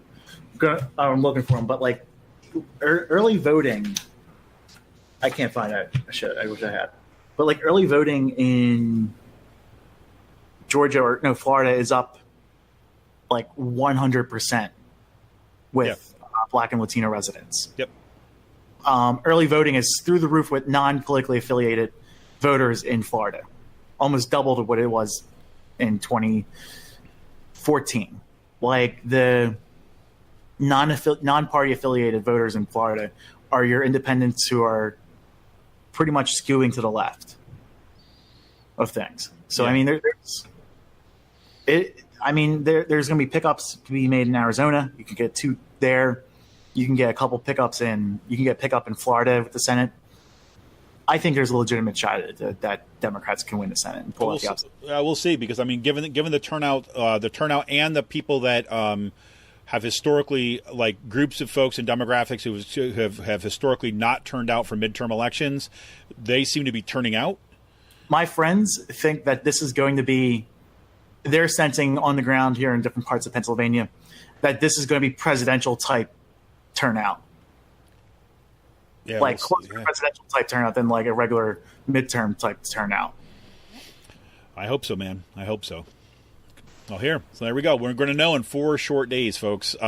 I'm looking for them, but early voting, I can't find it. I wish I had. But early voting in Georgia Florida is up 100% with Black and Latino residents. Yep. Early voting is through the roof with non-politically affiliated voters in Florida, almost doubled what it was in 2014. The non-party affiliated voters in Florida are your independents who are pretty much skewing to the left of things. So, yeah. There's going to be pickups to be made in Arizona. You can get 2 there. You can get a couple pickups you can get pickup in Florida with the Senate. I think there's a legitimate shot that Democrats can win the Senate and pull out the upset. We'll see, because given the turnout and the people that have historically, groups of folks and demographics who have historically not turned out for midterm elections, they seem to be turning out. My friends think that this is going to be, they're sensing on the ground here in different parts of Pennsylvania, that this is going to be presidential type turnout. Yeah, closer to presidential type turnout than a regular midterm type turnout. I hope so, man. I hope so. Oh, here. So there we go. We're going to know in 4 short days, folks. Get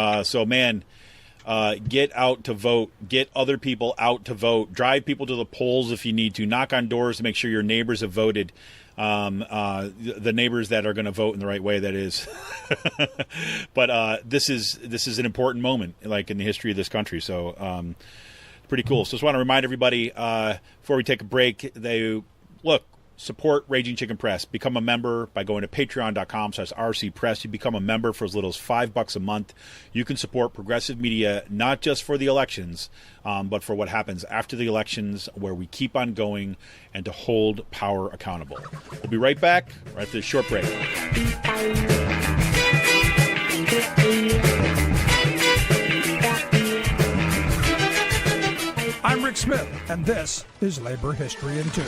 out to vote. Get other people out to vote. Drive people to the polls if you need to. Knock on doors to make sure your neighbors have voted. The neighbors that are going to vote in the right way, that is. But this is an important moment, in the history of this country. So pretty cool. So just want to remind everybody before we take a break, support Raging Chicken Press. Become a member by going to patreon.com/rcpress. You become a member for as little as $5 a month. You can support progressive media, not just for the elections, but for what happens after the elections, where we keep on going and to hold power accountable. We'll be right back right after this short break. I'm Rick Smith, and this is Labor History in 2.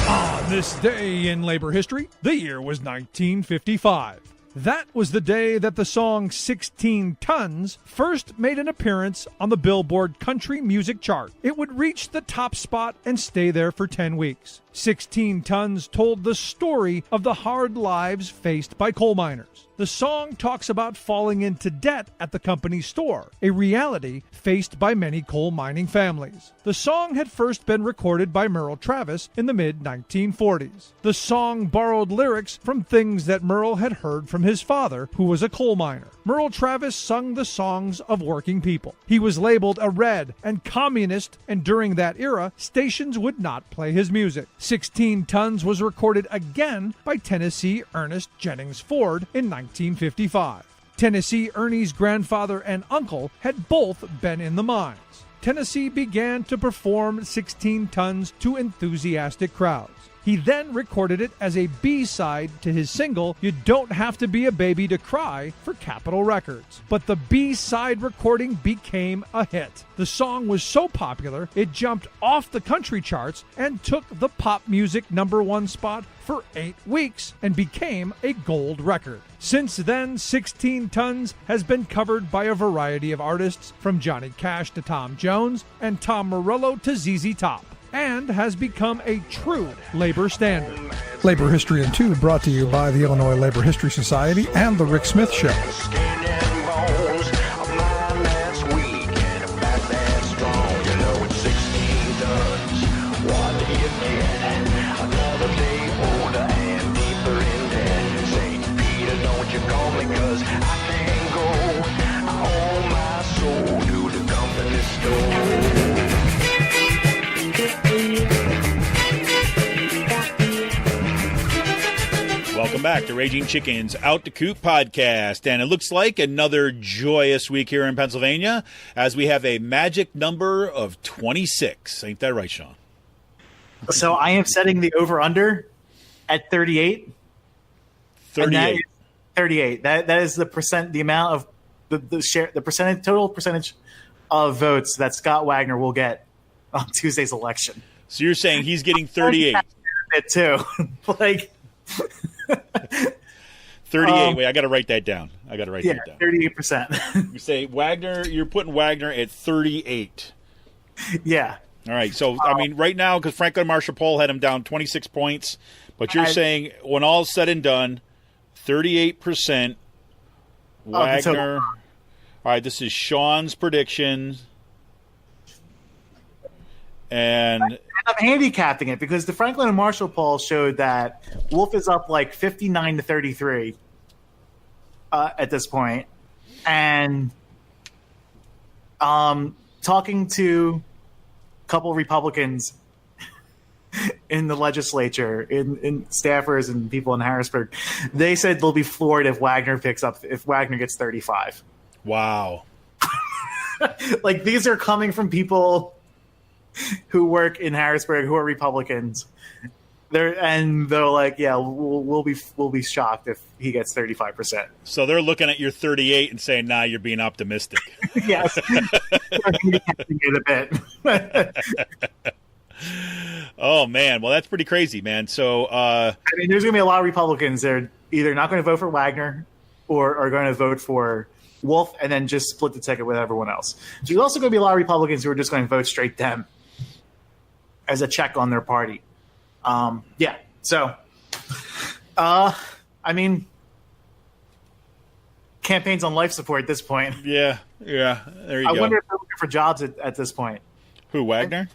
On this day in labor history, the year was 1955. That was the day that the song 16 Tons first made an appearance on the Billboard Country Music Chart. It would reach the top spot and stay there for 10 weeks. 16 Tons told the story of the hard lives faced by coal miners. The song talks about falling into debt at the company store, a reality faced by many coal mining families. The song had first been recorded by Merle Travis in the mid-1940s. The song borrowed lyrics from things that Merle had heard from his father, who was a coal miner. Merle Travis sung the songs of working people. He was labeled a red and communist, and during that era, stations would not play his music. 16 Tons was recorded again by Tennessee Ernest Jennings Ford in 1955. Tennessee Ernie's grandfather and uncle had both been in the mines. Tennessee began to perform 16 Tons to enthusiastic crowds. He then recorded it as a B-side to his single, You Don't Have to Be a Baby to Cry, for Capitol Records. But the B-side recording became a hit. The song was so popular, it jumped off the country charts and took the pop music #1 spot for 8 weeks and became a gold record. Since then, 16 Tons has been covered by a variety of artists, from Johnny Cash to Tom Jones and Tom Morello to ZZ Top, and has become a true labor standard. Labor History in 2 brought to you by the Illinois Labor History Society and The Rick Smith Show. Welcome back to Raging Chicken's Out the Coop podcast. And it looks like another joyous week here in Pennsylvania as we have a magic number of 26. Ain't that right, Sean? So I am setting the over-under at 38. 38. That is 38. That is the amount of the share, the total percentage of votes that Scott Wagner will get on Tuesday's election. So you're saying he's getting 38. It too. Like 38. Wait, I got to write that down. that down. 38%. You say Wagner, you're putting Wagner at 38. Yeah. All right. So, I mean, right now, because Franklin Marshall Poll had him down 26 points, but you're saying when all's said and done, 38% Wagner. All right. This is Sean's prediction. And I'm handicapping it because the Franklin and Marshall poll showed that Wolf is up like 59 to 33 at this point. And talking to a couple Republicans in the legislature, in staffers and people in Harrisburg, they said they'll be floored if Wagner gets 35. Wow. Like, these are coming from people who work in Harrisburg, who are Republicans. They're like, yeah, we'll be shocked if he gets 35%. So they're looking at your 38 and saying, "Nah, you're being optimistic." Yes, a bit. Oh man, well that's pretty crazy, man. So I mean, there's going to be a lot of Republicans that are either not going to vote for Wagner or are going to vote for Wolf and then just split the ticket with everyone else. So there's also going to be a lot of Republicans who are just going to vote straight Dem as a check on their party. Yeah. So, I mean, campaigns on life support at this point. Yeah. There you go. I wonder if they're looking for jobs at this point. Who, Wagner?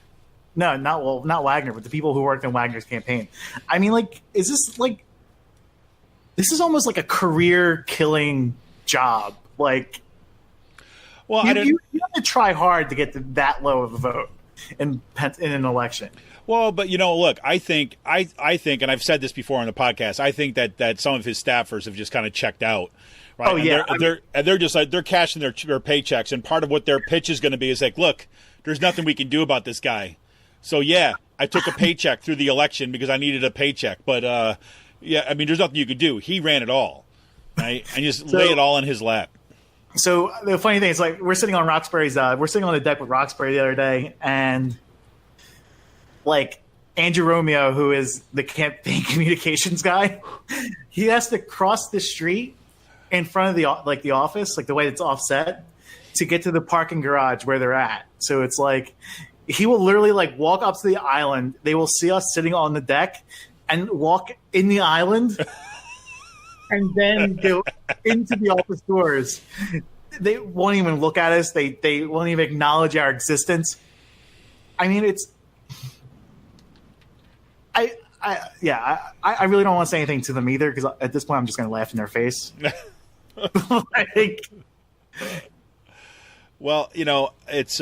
No, not Wagner, but the people who worked in Wagner's campaign. I mean, like, this is almost like a career-killing job. Like, well, you have to try hard to get that low of a vote in an election. Well, but look, I think, and I've said this before on the podcast, I think that some of his staffers have just kind of checked out. Right? Oh, yeah. They're just like, they're cashing their paychecks, and part of what their pitch is going to be is like, look, there's nothing we can do about this guy. So yeah, I took a paycheck through the election because I needed a paycheck, but yeah, I mean, there's nothing you could do. He ran it all, right? And just lay it all in his lap. So the funny thing is, like, we're sitting on the deck with Roxbury the other day, and like Andrew Romeo, who is the campaign communications guy, he has to cross the street in front of the office, like the way it's offset, to get to the parking garage where they're at. So it's like he will literally like walk up to the island. They will see us sitting on the deck and walk in the island and then go into the office doors. They won't even look at us. They won't even acknowledge our existence. I mean, it's. I really don't want to say anything to them either, because at this point I'm just going to laugh in their face. Well, it's.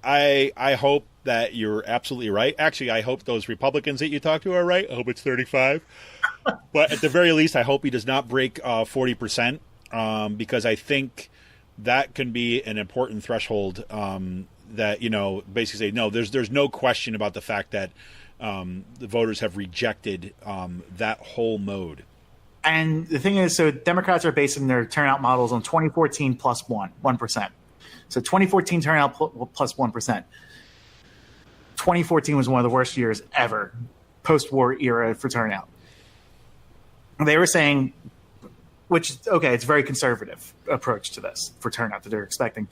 I hope that you're absolutely right. Actually, I hope those Republicans that you talk to are right. I hope it's 35. But at the very least, I hope he does not break 40%, because I think that can be an important threshold that, basically say, no, there's no question about the fact that the voters have rejected that whole mode. And the thing is, so Democrats are basing their turnout models on 2014 plus 1%. So 2014 turnout plus 1%. 2014 was one of the worst years ever, post-war era for turnout. They were saying, which, okay, it's a very conservative approach to this for turnout that they're expecting,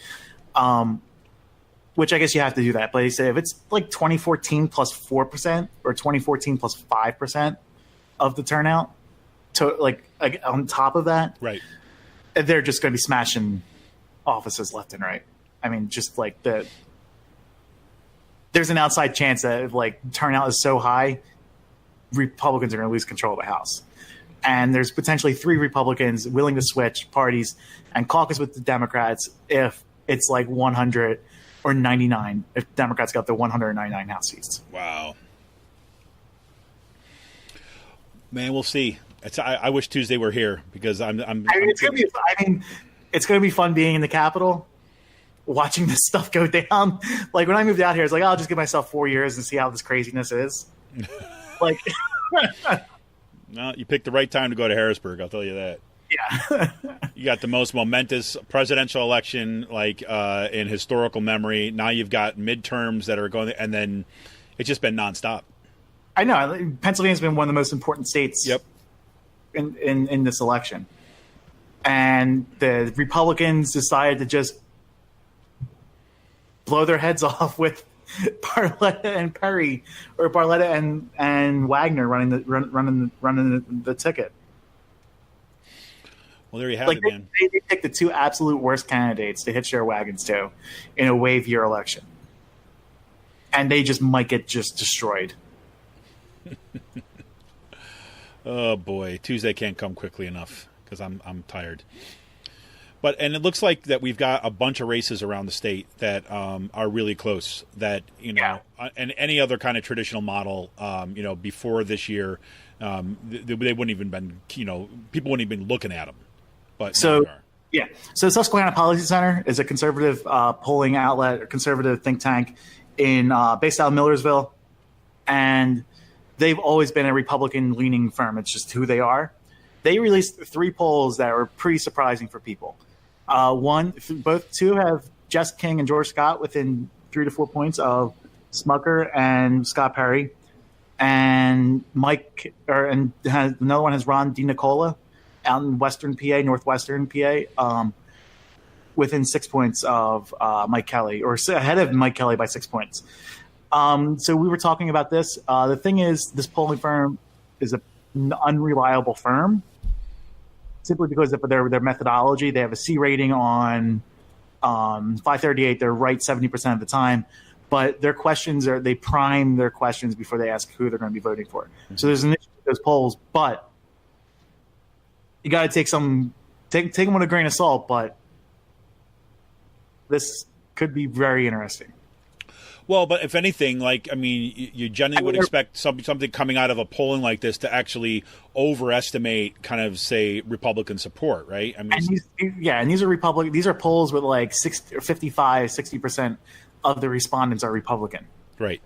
which I guess you have to do that. But they say if it's like 2014 plus 4% or 2014 plus 5% of the turnout, to like on top of that, right, they're just going to be smashing offices left and right. I mean, just like there's an outside chance that if like turnout is so high, Republicans are going to lose control of the House. And there's potentially 3 Republicans willing to switch parties and caucus with the Democrats if it's like 100 or 99, if Democrats got the 199 House seats. Wow. Man, we'll see. I wish Tuesday were here, because it's going to be fun being in the Capitol, watching this stuff go down. Like when I moved out here, it's like, I'll just give myself 4 years and see how this craziness is. Like, no, you picked the right time to go to Harrisburg. I'll tell you that. Yeah. You got the most momentous presidential election in historical memory. Now you've got midterms that are going, and then it's just been nonstop. I know Pennsylvania's been one of the most important states. Yep. In this election, and the Republicans decided to just blow their heads off with Barletta and Perry, or Barletta and Wagner running the ticket. Well, there you have it, man. They picked the 2 absolute worst candidates to hitch their wagons to in a wave year election, and they just might get just destroyed. Oh boy, Tuesday can't come quickly enough because I'm tired. And it looks like that we've got a bunch of races around the state that are really close. That and any other kind of traditional model, before this year, they wouldn't even been, people wouldn't even been looking at them. But so so Susquehanna Policy Center is a conservative polling outlet, a conservative think tank based out of Millersville, and they've always been a Republican-leaning firm. It's just who they are. They released 3 polls that were pretty surprising for people. Two have Jess King and George Scott within 3 to 4 points of Smucker and Scott Perry, and another one has Ron DiNicola out in northwestern PA, within 6 points of Mike Kelly, or ahead of Mike Kelly by 6 points. So we were talking about this. The thing is, this polling firm is an unreliable firm, simply because of their methodology. They have a C rating on 538. They're right 70% of the time, but their questions they prime their questions before they ask who they're going to be voting for. Mm-hmm. So there's an issue with those polls, but you got to take them with a grain of salt. But this could be very interesting. Well, but if anything, you generally would expect something coming out of a polling like this to actually overestimate kind of, say, Republican support, right? I mean, and these are Republican. These are polls with like 60% of the respondents are Republican, right?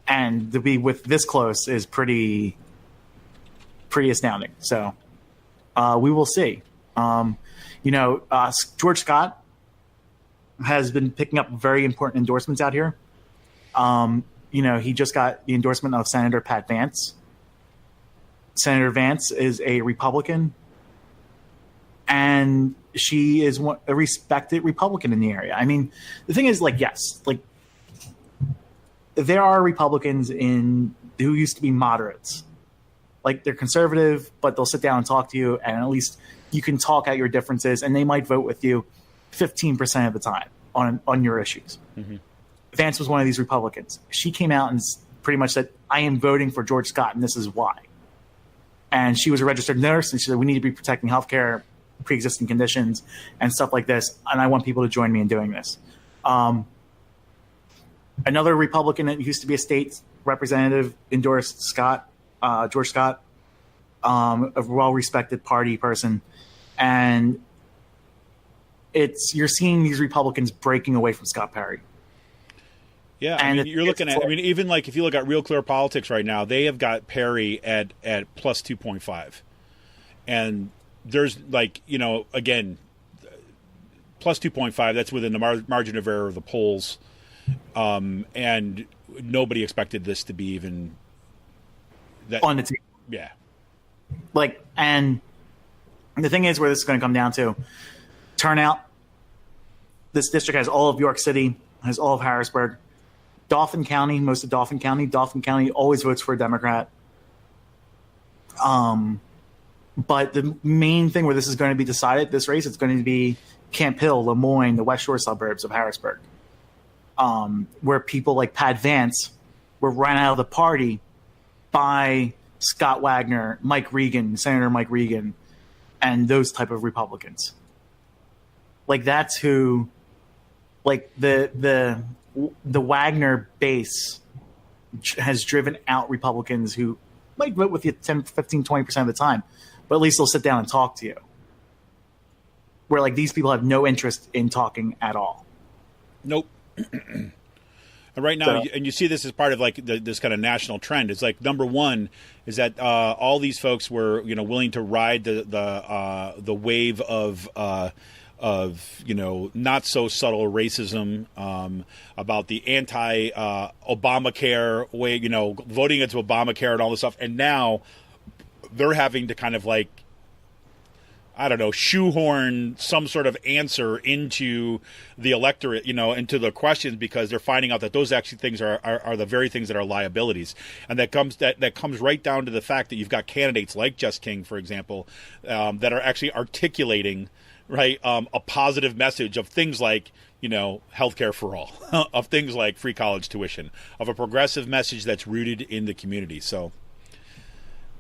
And to be with this close is pretty astounding. So we will see. George Scott has been picking up very important endorsements out here. He just got the endorsement of Senator Pat Vance. Senator Vance is a Republican, and she is a respected Republican in the area. I mean, the thing is, there are Republicans who used to be moderates like they're conservative, but they'll sit down and talk to you, and at least you can talk out your differences, and they might vote with you 15% of the time on your issues. Mm-hmm. Vance was one of these Republicans. She came out and pretty much said, I am voting for George Scott, and this is why. And she was a registered nurse, and she said, we need to be protecting healthcare, pre-existing conditions, and stuff like this, and I want people to join me in doing this. Another Republican that used to be a state representative endorsed George Scott, a well-respected party person, and you're seeing these Republicans breaking away from Scott Perry. Yeah, I mean, you're looking at. I mean, even like if you look at Real Clear Politics right now, they have got Perry at plus 2.5, and there's like again, plus 2.5. That's within the margin of error of the polls, and nobody expected this to be even that on the team. Yeah, like, and the thing is where this is going to come down to turnout. This district has all of York City, has all of Harrisburg. Dauphin County, most of Dauphin County always votes for a Democrat. But the main thing where this is going to be decided, this race, it's going to be Camp Hill, Lemoyne, the West Shore suburbs of Harrisburg, where people like Pat Vance were run out of the party by Scott Wagner, Mike Regan, Senator Mike Regan, and those type of Republicans. Like that's who, like the Wagner base has driven out Republicans who might vote with you 10, 15, 20% of the time, but at least they'll sit down and talk to you. Where like these people have no interest in talking at all. Nope. And right now, and you see this as part of like this kind of national trend. It's like number one is that all these folks were willing to ride the wave of not so subtle racism, about the anti-Obamacare way, voting into Obamacare and all this stuff. And now they're having to kind of like, I don't know, shoehorn some sort of answer into the electorate, into the questions, because they're finding out that those actually things are the very things that are liabilities. And that comes right down to the fact that you've got candidates like Jess King, for example, that are actually articulating right, a positive message of things like, healthcare for all, of things like free college tuition, of a progressive message that's rooted in the community. So,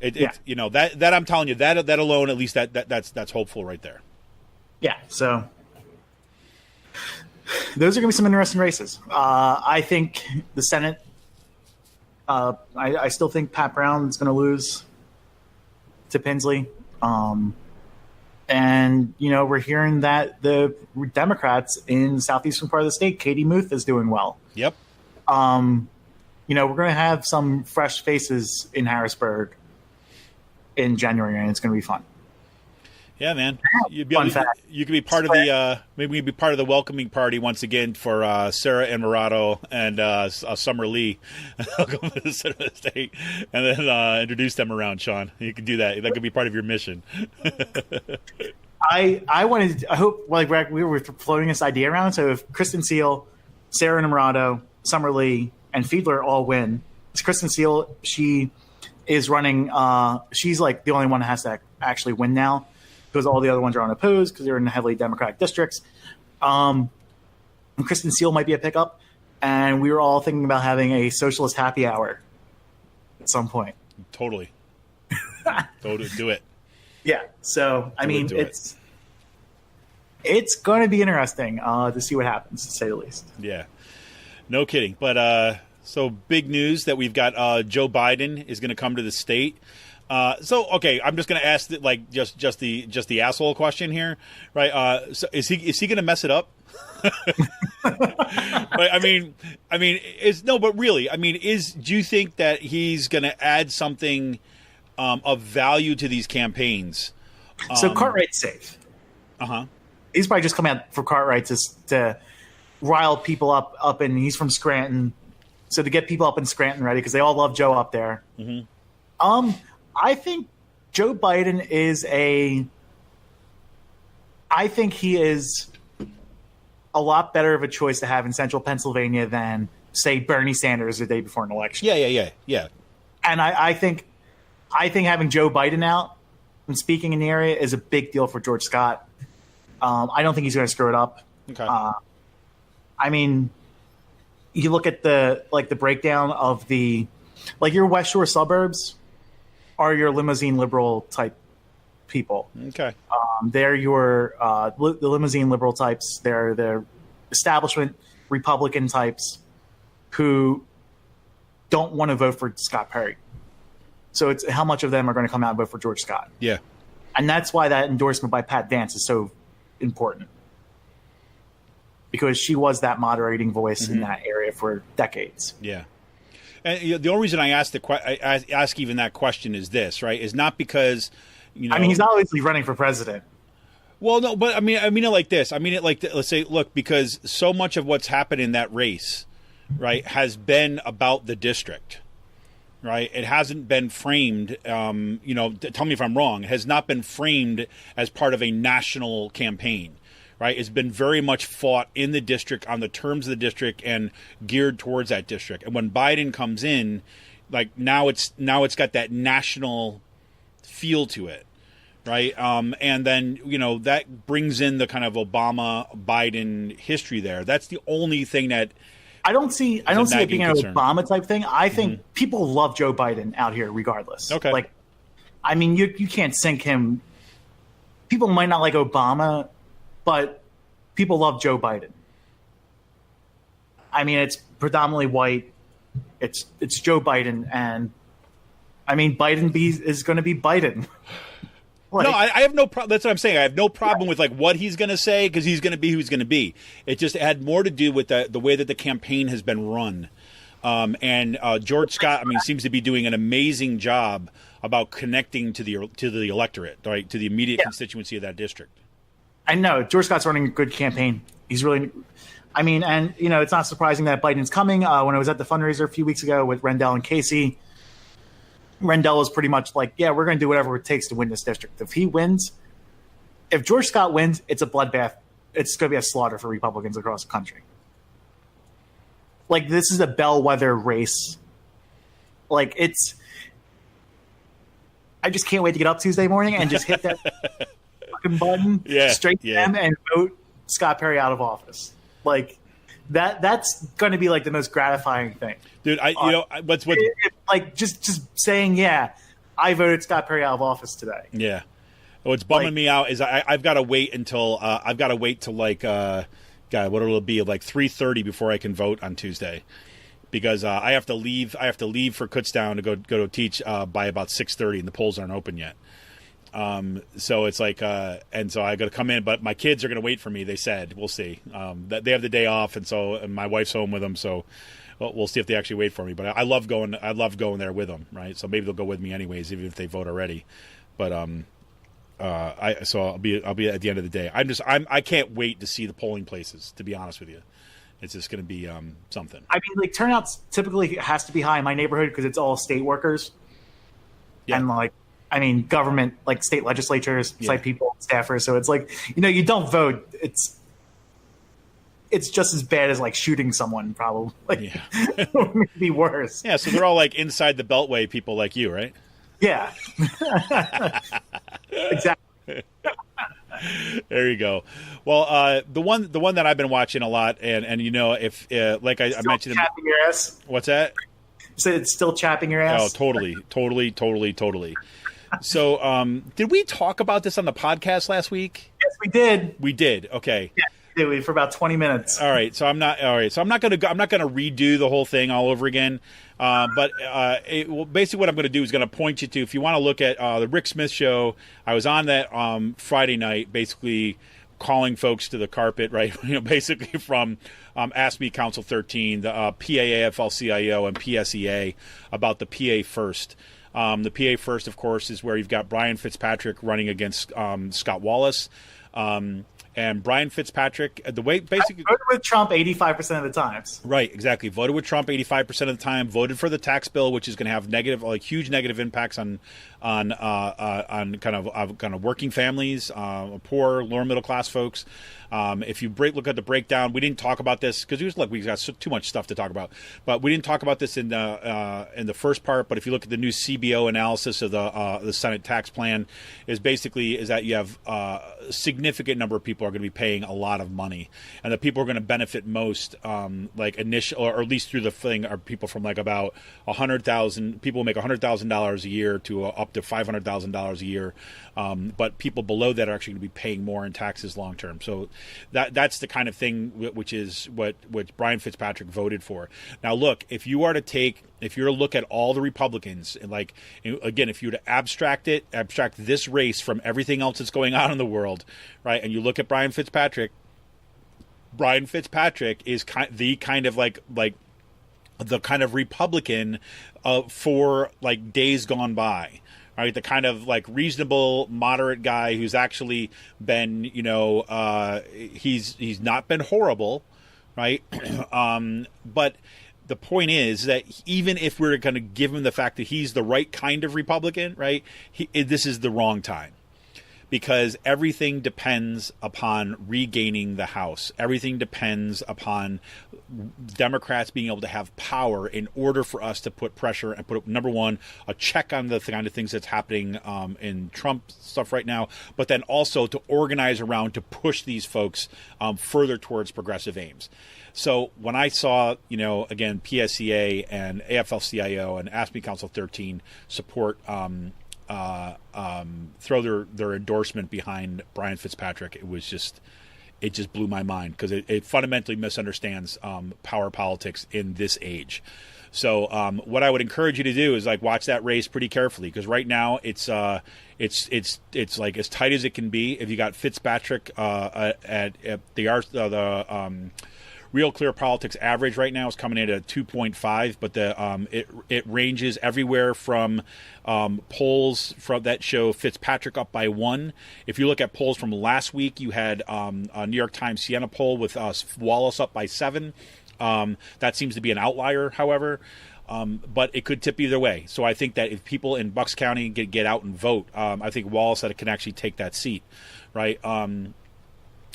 that I'm telling you, that alone, at least that's hopeful right there. Yeah. So those are going to be some interesting races. I think the Senate. I still think Pat Brown is going to lose to Pinsley. And, we're hearing that the Democrats in the southeastern part of the state, Katie Muth, is doing well. Yep. We're going to have some fresh faces in Harrisburg in January, and it's going to be fun. Yeah, man. You could be part of the maybe we could be part of the welcoming party once again for Sarah and Murado and Summer Lee. Welcome to the center of the state, and then introduce them around. Sean, you can do that. That could be part of your mission. I hope like we were floating this idea around. So if Kristen Seal, Sarah Murado, Summer Lee, and Fiedler all win, it's Kristen Seal. She is running. She's like the only one that has to actually win now, because all the other ones are unopposed because they're in heavily Democratic districts. And Kristen Seal might be a pickup, and we were all thinking about having a socialist happy hour at some point. Totally. Do it. Yeah. So, it's going to be interesting to see what happens, to say the least. Yeah. No kidding. But so big news that we've got Joe Biden is going to come to the state. Okay, I'm just going to ask like just the asshole question here, right? So is he going to mess it up? But do you think that he's going to add something of value to these campaigns? So Cartwright's safe. He's probably just coming out for Cartwright to rile people up, and he's from Scranton, so to get people up in Scranton ready because they all love Joe up there. Mm-hmm. I think Joe Biden I think he is a lot better of a choice to have in central Pennsylvania than, say, Bernie Sanders the day before an election. Yeah. And I think I think having Joe Biden out and speaking in the area is a big deal for George Scott. I don't think he's going to screw it up. Okay. I mean, you look at the breakdown of your West Shore suburbs are your limousine liberal type people. Okay. They're your the limousine liberal types. They're the establishment Republican types who don't want to vote for Scott Perry. So it's how much of them are going to come out and vote for George Scott. Yeah. And that's why that endorsement by Pat Vance is so important. Because she was that moderating voice in that area for decades. Yeah. And the only reason I ask even that question is this, right? Is not because, I mean, he's obviously running for president. Well, no, but I mean it like this. I mean it like, let's say, look, because so much of what's happened in that race, right, has been about the district, right? It hasn't been framed, tell me if I'm wrong, it has not been framed as part of a national campaign. Right, it's been very much fought in the district on the terms of the district and geared towards that district. And when Biden comes in, like now it's got that national feel to it, right? And then that brings in the kind of Obama Biden history there. That's the only thing that I don't see it being an Obama type thing. I think people love Joe Biden out here regardless. Okay, like I mean you can't sink him. People might not like Obama, but people love Joe Biden. I mean, it's predominantly white. It's Joe Biden, and I mean, Biden is going to be Biden. No, I have no problem. That's what I'm saying. I have no problem with like what he's going to say because he's going to be who he's going to be. It just had more to do with the way that the campaign has been run. And George Scott, I mean, seems to be doing an amazing job about connecting to the electorate, right, to the immediate constituency of that district. I know George Scott's running a good campaign. He's really, I mean, and it's not surprising that Biden's coming. When I was at the fundraiser a few weeks ago with Rendell and Casey, Rendell was pretty much like, yeah, we're going to do whatever it takes to win this district. If George Scott wins, it's a bloodbath. It's going to be a slaughter for Republicans across the country. Like, this is a bellwether race. Like, I just can't wait to get up Tuesday morning and just hit that button straight to them and vote Scott Perry out of office. Like that's going to be like the most gratifying thing, dude. What's like just saying, I voted Scott Perry out of office today. Yeah. What's bumming me out is I've got to wait until like God, what it'll be like 3:30 before I can vote on Tuesday, because I have to leave. I have to leave for Kutztown to go to teach by about 6:30, and the polls aren't open yet. So it's like, and so I got to come in, but my kids are going to wait for me. They said, we'll see. They have the day off, and my wife's home with them, so we'll see if they actually wait for me. But I love going there with them, right? So maybe they'll go with me anyways, even if they vote already. But I'll be at the end of the day. I can't wait to see the polling places. To be honest with you, it's just going to be something. I mean, like turnouts typically has to be high in my neighborhood because it's all state workers, and government, like state legislatures, site people, staffers. So it's like, you don't vote. It's just as bad as like shooting someone, probably. Or maybe worse. Yeah. So they're all like inside the Beltway people like you, right? Yeah. Exactly. There you go. Well, the one that I've been watching a lot, and if like I mentioned, chapping your ass. What's that? You said it's still chapping your ass. Oh, totally. So, did we talk about this on the podcast last week? Yes, we did. We did. Okay. Yeah, we did for about 20 minutes. All right. So I'm not gonna redo the whole thing all over again. But basically, what I'm going to do is going to point you to, if you want to look at the Rick Smith show. I was on that Friday night, basically calling folks to the carpet, right? Basically from Ask Me Council 13, the PAAFL-CIO, and PSEA about the PA First. The PA First, of course, is where you've got Brian Fitzpatrick running against Scott Wallace. And And Brian Fitzpatrick, the way basically voted with Trump 85% of the times. Right, exactly. Voted with Trump 85% of the time. Voted for the tax bill, which is going to have huge negative impacts on kind of working families, poor, lower middle class folks. If you look at the breakdown, we didn't talk about this because we got too much stuff to talk about. But we didn't talk about this in the first part. But if you look at the new CBO analysis of the Senate tax plan, is that you have a significant number of people are going to be paying a lot of money, and the people who are going to benefit most, initial or at least through the thing, are people from like about 100,000 people who make $100,000 a year to up to $500,000 a year. But people below that are actually going to be paying more in taxes long term. So that's the kind of thing which is what Brian Fitzpatrick voted for. Now, look, if you were to look at all the Republicans, and if you were to abstract this race from everything else that's going on in the world, right, and you look at Brian Fitzpatrick is the kind of Republican for like days gone by. Right, the kind of like reasonable, moderate guy who's actually been, he's not been horrible, right? But the point is that even if we're going to give him the fact that he's the right kind of Republican, right, this is the wrong time. Because everything depends upon regaining the House. Everything depends upon Democrats being able to have power in order for us to put pressure and put, number one, a check on the kind of things that's happening in Trump stuff right now, but then also to organize around to push these folks further towards progressive aims. So when I saw, again, PSEA and AFL-CIO and AFSCME Council 13 support throw their endorsement behind Brian Fitzpatrick, it just blew my mind because it fundamentally misunderstands power politics in this age. So what I would encourage you to do is like watch that race pretty carefully, because right now it's like as tight as it can be. If you got Fitzpatrick at the Real Clear Politics average right now is coming in at 2.5, but it ranges everywhere from polls that show Fitzpatrick up by 1. If you look at polls from last week, you had a New York Times Siena poll with Wallace up by 7. That seems to be an outlier, however. But it could tip either way. So I think that if people in Bucks County get out and vote, I think Wallace can actually take that seat, right?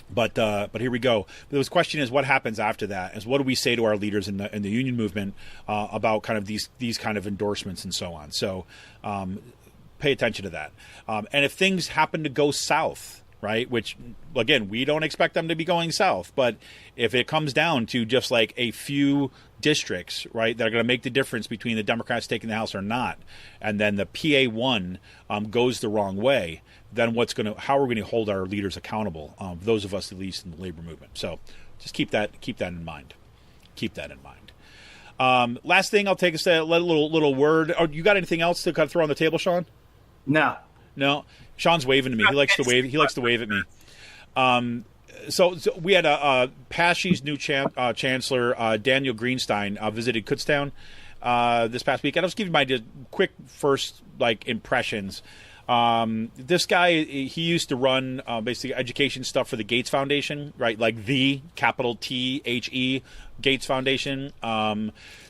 But here we go. The question is, what happens after that? Is what do we say to our leaders in the union movement about kind of these kind of endorsements and so on? So pay attention to that. And if things happen to go south, right, which again we don't expect them to be going south, but if it comes down to just like a few districts, right, that are going to make the difference between the Democrats taking the House or not, and then the PA1 goes the wrong way, then how are we going to hold our leaders accountable? Those of us, at least in the labor movement. So just keep that in mind. Keep that in mind. Last thing, I'll take a little word. Oh, you got anything else to kind of throw on the table, Sean? No. Sean's waving to me. He likes to wave. He likes to wave at me. So we had PASHE's new chancellor, Daniel Greenstein, visited Kutztown this past week. And I'll just give you my quick first impressions. This guy, he used to run basically education stuff for the Gates Foundation, right? Like the capital THE Gates Foundation.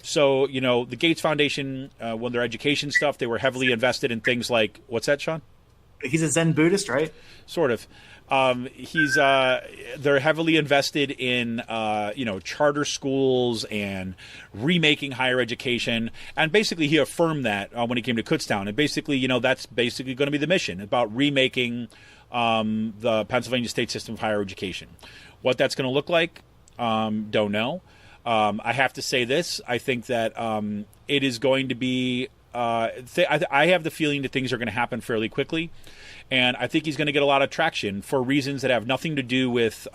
So the Gates Foundation, when their education stuff, they were heavily invested in things like, what's that, Sean? He's a Zen Buddhist, right? Sort of. They're heavily invested in charter schools and remaking higher education, and basically he affirmed that when he came to Kutztown, and basically that's basically going to be the mission, about remaking the Pennsylvania state system of higher education. What that's going to look like, don't know. I have to say this: I think that it is going to be. I have the feeling that things are going to happen fairly quickly. And I think he's going to get a lot of traction for reasons that have nothing to do with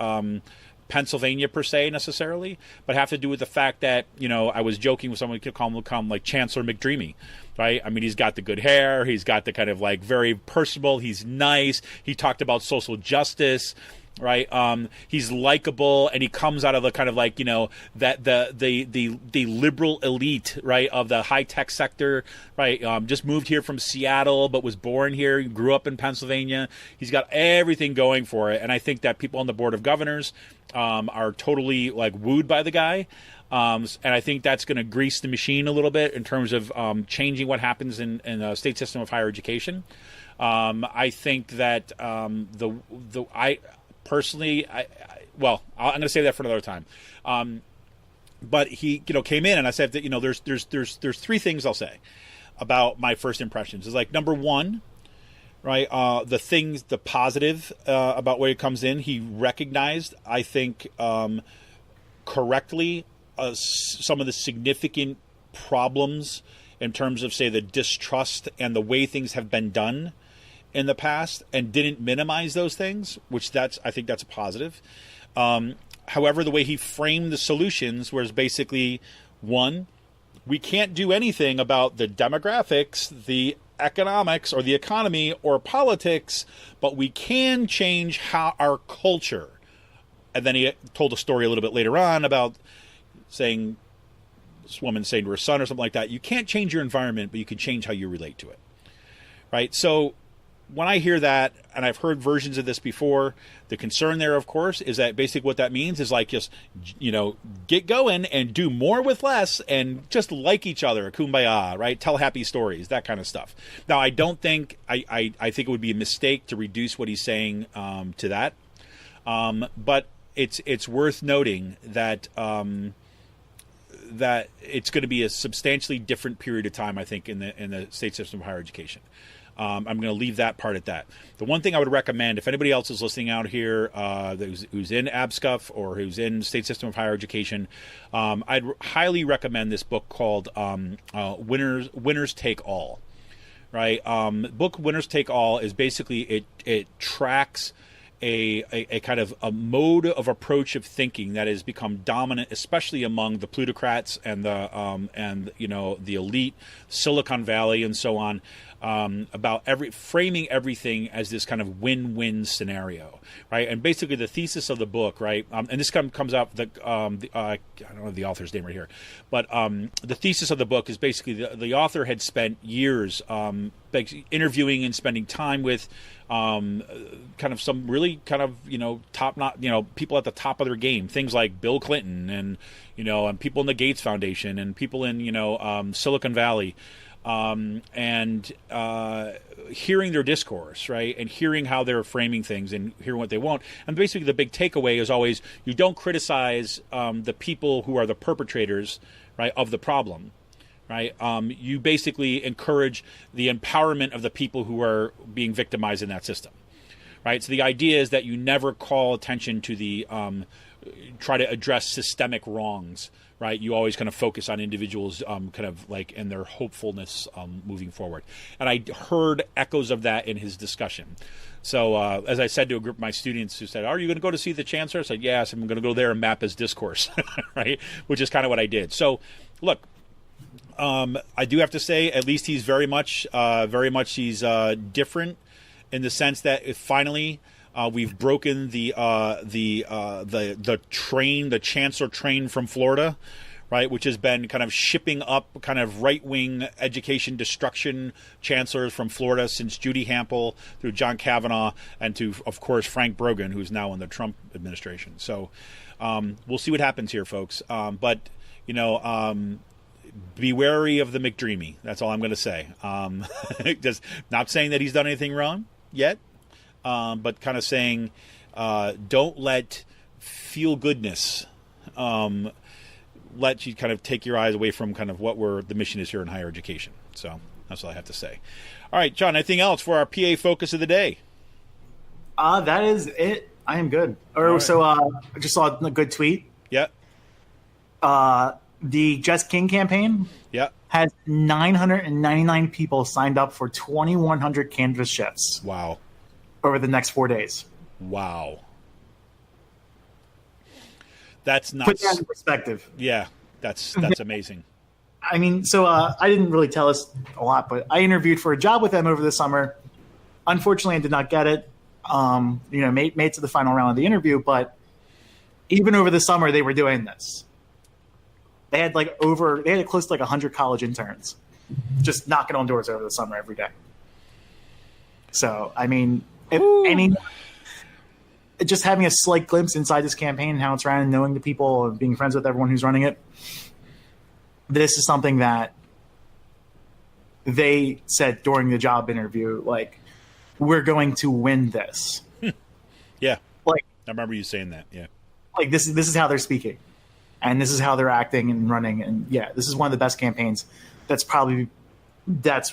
Pennsylvania per se necessarily, but have to do with the fact that, I was joking with someone who could call him like Chancellor McDreamy, right? I mean, he's got the good hair. He's got the kind of very personable. He's nice. He talked about social justice. right? He's likable, and he comes out of the kind of like, that the liberal elite, right, of the high tech sector, right? Just moved here from Seattle, but was born here, grew up in Pennsylvania. He's got everything going for it, and I think that people on the board of governors are totally like wooed by the guy. And I think that's going to grease the machine a little bit in terms of changing what happens in the state system of higher education. I think that I personally, I'm going to say that for another time. But he, came in, and I said that there's three things I'll say about my first impressions. Is like, number one, right, the positive about where he comes in, he recognized, I think, correctly, some of the significant problems in terms of, say, the distrust and the way things have been done in the past, and didn't minimize those things, which I think that's a positive. However, the way he framed the solutions was basically, one, we can't do anything about the demographics, the economics, or the economy, or politics, but we can change our culture. And then he told a story a little bit later on about this woman saying to her son or something like that, you can't change your environment, but you can change how you relate to it. Right? So when I hear that, and I've heard versions of this before, the concern there, of course, is that basically what that means is like, just, get going and do more with less and just like each other, kumbaya, right? Tell happy stories, that kind of stuff. Now, I don't think, I think it would be a mistake to reduce what he's saying to that. But it's worth noting that that it's going to be a substantially different period of time, I think, in the state system of higher education. I'm going to leave that part at that. The one thing I would recommend, if anybody else is listening out here who's in ABSCUF or who's in state system of higher education, I'd highly recommend this book called Winners Take All. Right? Book Winners Take All is basically it tracks a kind of a mode of approach of thinking that has become dominant, especially among the plutocrats and the elite, Silicon Valley, and so on, about framing everything as this kind of win-win scenario, right? And basically, the thesis of the book, right, and this comes out I don't know the author's name right here, but the thesis of the book is basically the author had spent years interviewing and spending time with kind of some really kind of top-notch people at the top of their game, things like Bill Clinton and people in the Gates Foundation and people in Silicon Valley, and hearing their discourse, right, and hearing how they're framing things and hearing what they want. And basically the big takeaway is always, you don't criticize the people who are the perpetrators, right, of the problem. Right, you basically encourage the empowerment of the people who are being victimized in that system. Right, so the idea is that you never call attention to the try to address systemic wrongs. Right, you always kind of focus on individuals, kind of like and their hopefulness moving forward. And I heard echoes of that in his discussion. So as I said to a group of my students who said, "Are you going to go to see the chancellor?" I said, "Yes, I'm going to go there and map his discourse." Right, which is kind of what I did. So look. I do have to say, at least he's very much he's different in the sense that finally we've broken the train, the chancellor train from Florida, right, which has been kind of shipping up kind of right-wing education destruction chancellors from Florida since Judy Hampel through John Kavanaugh and to, of course, Frank Brogan, who's now in the Trump administration. So we'll see what happens here, folks. But be wary of the McDreamy. That's all I'm going to say. Just not saying that he's done anything wrong yet, but kind of saying don't let feel-goodness let you kind of take your eyes away from kind of what the mission is here in higher education. So that's all I have to say. All right, John, anything else for our PA focus of the day? That is it. I am good. Right. So I just saw a good tweet. Yeah. The Jess King campaign has 999 people signed up for 2,100 canvasships. Wow. Over the next 4 days. Wow. That's nuts. Put that in perspective. Yeah, that's amazing. I mean, so I didn't really tell us a lot, but I interviewed for a job with them over the summer. Unfortunately, I did not get it. made to the final round of the interview. But even over the summer, they were doing this. They had close to 100 college interns just knocking on doors over the summer every day. So, I mean, just having a slight glimpse inside this campaign and how it's ran, and knowing the people and being friends with everyone who's running it, this is something that they said during the job interview, like, we're going to win this. Yeah. Like, I remember you saying that. Yeah. Like, this is how they're speaking, and this is how they're acting and running. And yeah, this is one of the best campaigns that's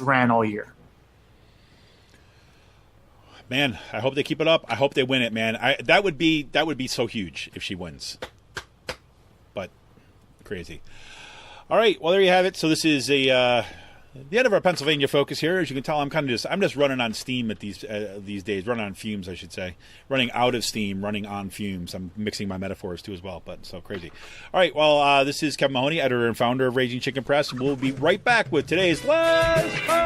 ran all year. Man, I hope they keep it up. I hope they win it, man. That would be so huge if she wins. But crazy. All right, well, there you have it. So this is the end of our Pennsylvania focus here. As you can tell, I'm just running on steam at these days, running on fumes, I should say. Running out of steam, running on fumes. I'm mixing my metaphors too as well, but so crazy. All right, well, this is Kevin Mahoney, editor and founder of Raging Chicken Press, and we'll be right back with today's Let's Go!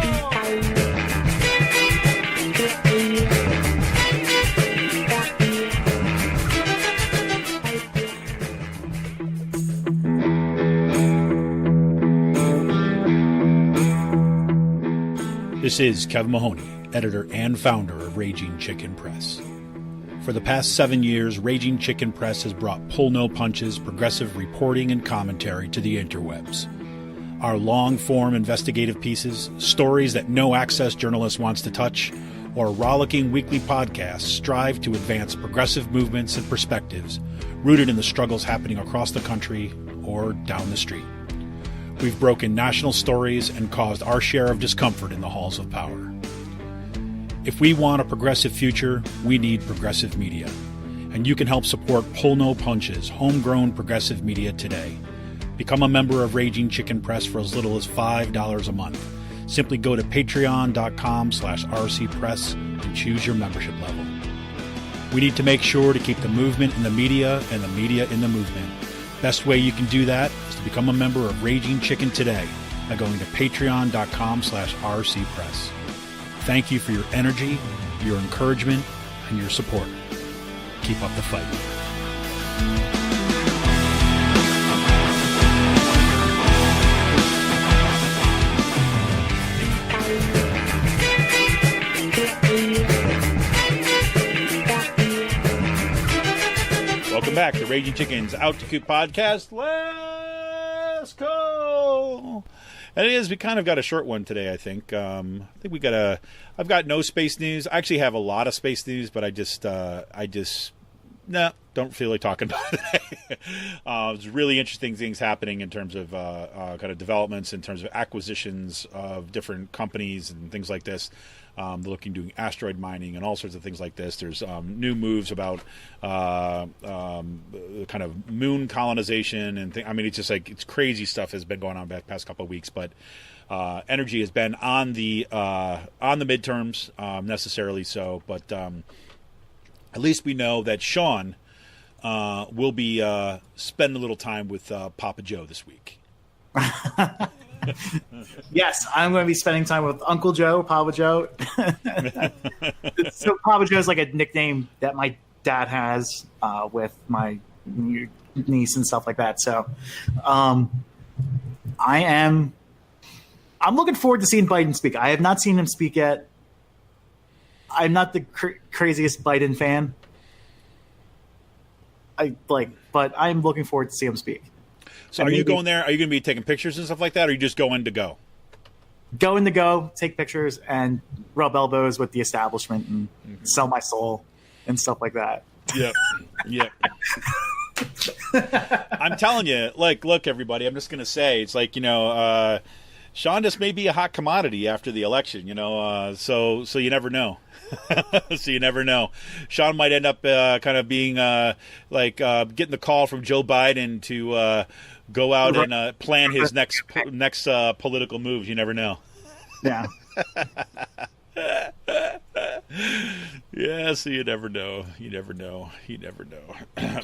This is Kevin Mahoney, editor and founder of Raging Chicken Press. For the past 7 years, Raging Chicken Press has brought pull-no-punches, progressive reporting and commentary to the interwebs. Our long-form investigative pieces, stories that no access journalist wants to touch, or rollicking weekly podcasts strive to advance progressive movements and perspectives rooted in the struggles happening across the country or down the street. We've broken national stories and caused our share of discomfort in the halls of power. If we want a progressive future, we need progressive media. And you can help support Pull No Punches, homegrown progressive media today. Become a member of Raging Chicken Press for as little as $5 a month. Simply go to patreon.com/rcpress and choose your membership level. We need to make sure to keep the movement in the media and the media in the movement. Best way you can do that is to become a member of Raging Chicken today by going to patreon.com/rcpress. Thank you for your energy, your encouragement, and your support. Keep up the fight. Welcome back to Raging Chicken's Out to Coop podcast. Let's go! And it is, we kind of got a short one today, I think. I've got no space news. I actually have a lot of space news, but don't feel like talking about it today. There's really interesting things happening in terms of kind of developments, in terms of acquisitions of different companies and things like this. They're doing asteroid mining and all sorts of things like this. There's new moves about kind of moon colonization and it's just like, it's crazy stuff has been going on the past couple of weeks. But energy has been on the midterms, necessarily so. But at least we know that Sean will be spending a little time with Papa Joe this week. Yes, I'm going to be spending time with Uncle Joe, Papa Joe. So Papa Joe is like a nickname that my dad has with my niece and stuff like that. So I'm looking forward to seeing Biden speak. I have not seen him speak yet. I'm not the craziest Biden fan. But I'm looking forward to see him speak. So are you going there? Are you going to be taking pictures and stuff like that, or are you just going to go? Going to go, take pictures, and rub elbows with the establishment and sell my soul and stuff like that. Yep. Yep. I'm telling you, look, everybody, I'm just going to say, it's like, Sean just may be a hot commodity after the election, so you never know. So you never know. Sean might end up kind of being getting the call from Joe Biden to go out and plan his next political moves. You never know. Yeah. Yeah, so you never know. You never know.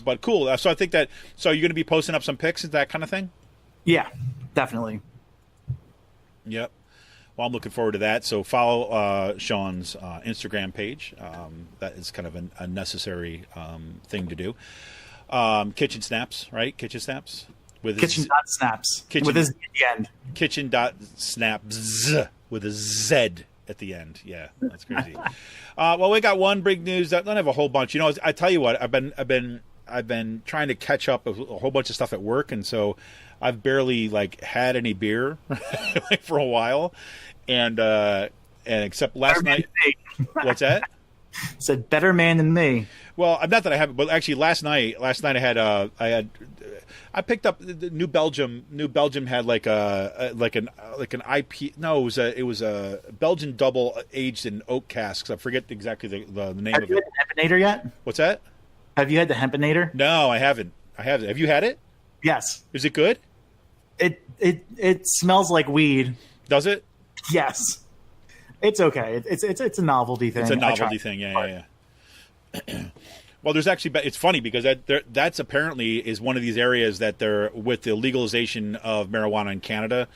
But cool. So I think that. So you're going to be posting up some pics and that kind of thing. Yeah, definitely. Yep. Well, I'm looking forward to that. So follow Sean's Instagram page. That is kind of a necessary thing to do. Kitchen Snaps, right? Kitchen Snaps? Snaps. With a Z at the end. Kitchen.snaps with a Z at the end. Yeah, that's crazy. Well, we got one big news. I don't have a whole bunch. You know, I tell you what, I've been trying to catch up a whole bunch of stuff at work, and so I've barely had any beer for a while, and except last night. What's that? Said better man than me. Well, not that I haven't, but actually last night I picked up the New Belgium. New Belgium had like an IP. No, it was a Belgian double aged in oak casks. I forget exactly the name of it. Have you had the Hempinator yet? What's that? Have you had the Hempinator? No, I haven't. Have you had it? Yes. Is it good? It smells like weed. Does it? Yes. It's okay. It's a novelty thing. It's a novelty thing. Yeah. Well, there's actually. It's funny because that's apparently is one of these areas that they're with the legalization of marijuana in Canada,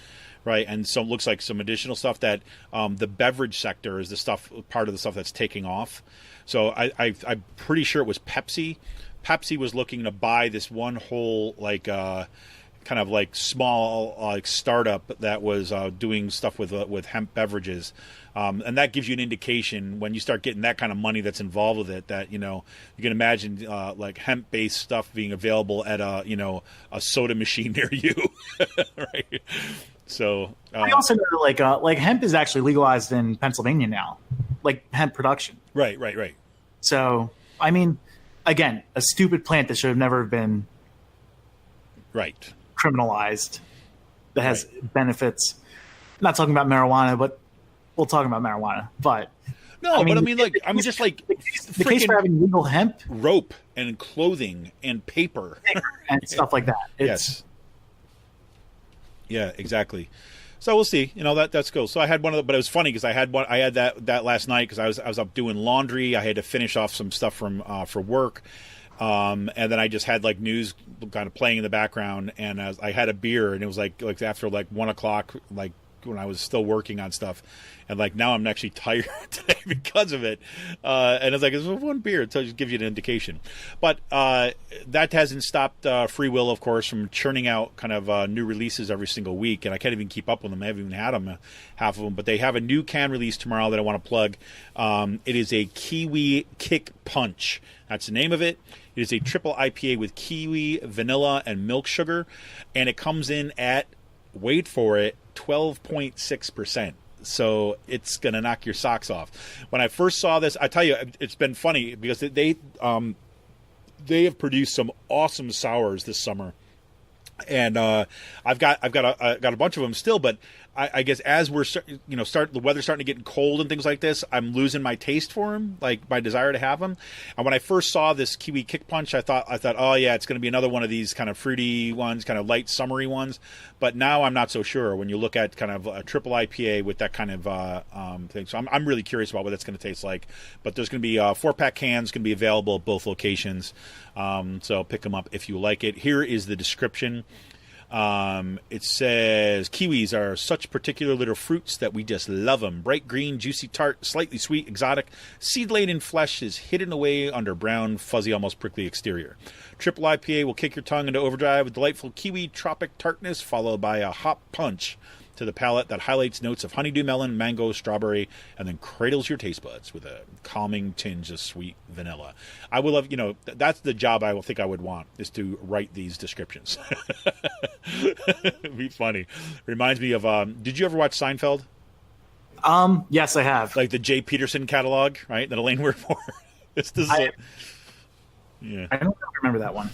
right? And so it looks like some additional stuff that the beverage sector is part of the stuff that's taking off. So I'm pretty sure it was Pepsi. Pepsi was looking to buy this one whole kind of small startup that was doing stuff with hemp beverages, and that gives you an indication when you start getting that kind of money that's involved with it, that you can imagine hemp based stuff being available at a soda machine near you. Right. So I also know that hemp is actually legalized in Pennsylvania now, hemp production. Right. So I mean, again, a stupid plant that should have never been right criminalized, that has benefits. I'm not talking about marijuana, but we'll talk about marijuana. But the case for having legal hemp, rope and clothing and paper and stuff like that. Yes. Yeah, exactly. So we'll see. That's cool. So I had one of the, but it was funny because I had that last night because I was up doing laundry. I had to finish off some stuff from for work. And then I just had news kind of playing in the background, and I had a beer, and it was like after 1 o'clock, when I was still working on stuff, and now I'm actually tired today because of it. And it's it's one beer, so it just gives you an indication. But that hasn't stopped Free Will, of course, from churning out kind of new releases every single week, and I can't even keep up with them. I haven't even had them, half of them. But they have a new can release tomorrow that I want to plug. It is a Kiwi Kick Punch. That's the name of it. It is a triple IPA with kiwi, vanilla, and milk sugar, and it comes in at, wait for it, 12.6%. So it's going to knock your socks off. When I first saw this, I tell you, it's been funny because they have produced some awesome sours this summer. And I've got a bunch of them still, but I guess as we're the weather's starting to get cold and things like this, I'm losing my taste for them, my desire to have them. And when I first saw this Kiwi Kick Punch, I thought, oh yeah, it's going to be another one of these kind of fruity ones, kind of light summery ones. But now I'm not so sure when you look at kind of a triple IPA with that kind of thing. So I'm really curious about what it's going to taste like. But there's going to be 4-pack cans going to be available at both locations. So pick them up if you like it. Here is the description. It says, kiwis are such particular little fruits that we just love them. Bright green, juicy, tart, slightly sweet, exotic. Seed-laden flesh is hidden away under brown, fuzzy, almost prickly exterior. Triple IPA will kick your tongue into overdrive with delightful kiwi tropic tartness, followed by a hop punch to the palate that highlights notes of honeydew melon, mango, strawberry, and then cradles your taste buds with a calming tinge of sweet vanilla. I would love, that's the job I think I would want, is to write these descriptions. It'd be funny. Reminds me of, did you ever watch Seinfeld? Yes, I have. The Jay Peterson catalog, right? That Elaine worked for. Yeah. I don't remember that one.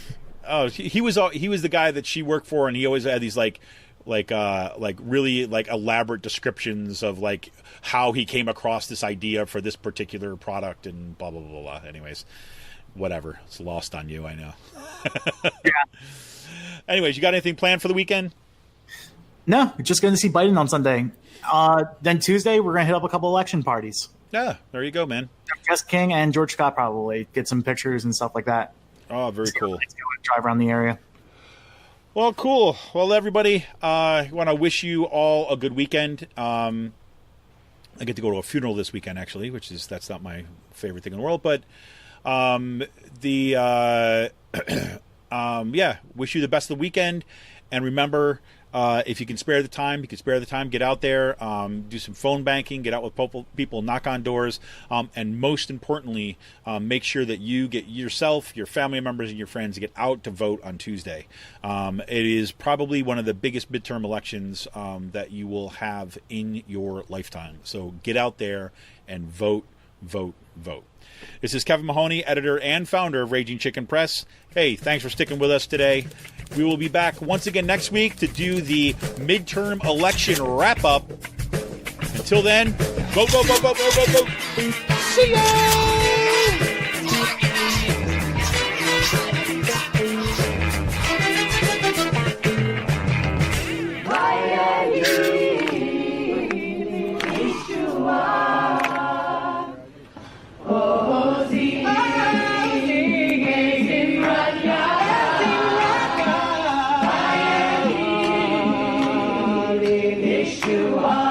Oh, he was the guy that she worked for, and he always had these really elaborate descriptions of how he came across this idea for this particular product and blah blah blah blah. Anyways, whatever. It's lost on you, I know. Yeah. Anyways, you got anything planned for the weekend? No, we're just going to see Biden on Sunday. Then Tuesday, we're going to hit up a couple election parties. Yeah, there you go, man. Jess King and George Scott probably get some pictures and stuff like that. Oh, very cool. Let's go and drive around the area. Well, cool. Well, everybody, I want to wish you all a good weekend. I get to go to a funeral this weekend, actually, that's not my favorite thing in the world. But wish you the best of the weekend. And remember, if you can spare the time, get out there, do some phone banking, get out with people, knock on doors, and most importantly, make sure that you get yourself, your family members, and your friends to get out to vote on Tuesday. It is probably one of the biggest midterm elections that you will have in your lifetime. So get out there and vote, vote, vote. This is Kevin Mahoney, editor and founder of Raging Chicken Press. Hey, thanks for sticking with us today. We will be back once again next week to do the midterm election wrap-up. Until then, vote, vote, vote, vote, vote, vote, vote. See ya! Yeshua.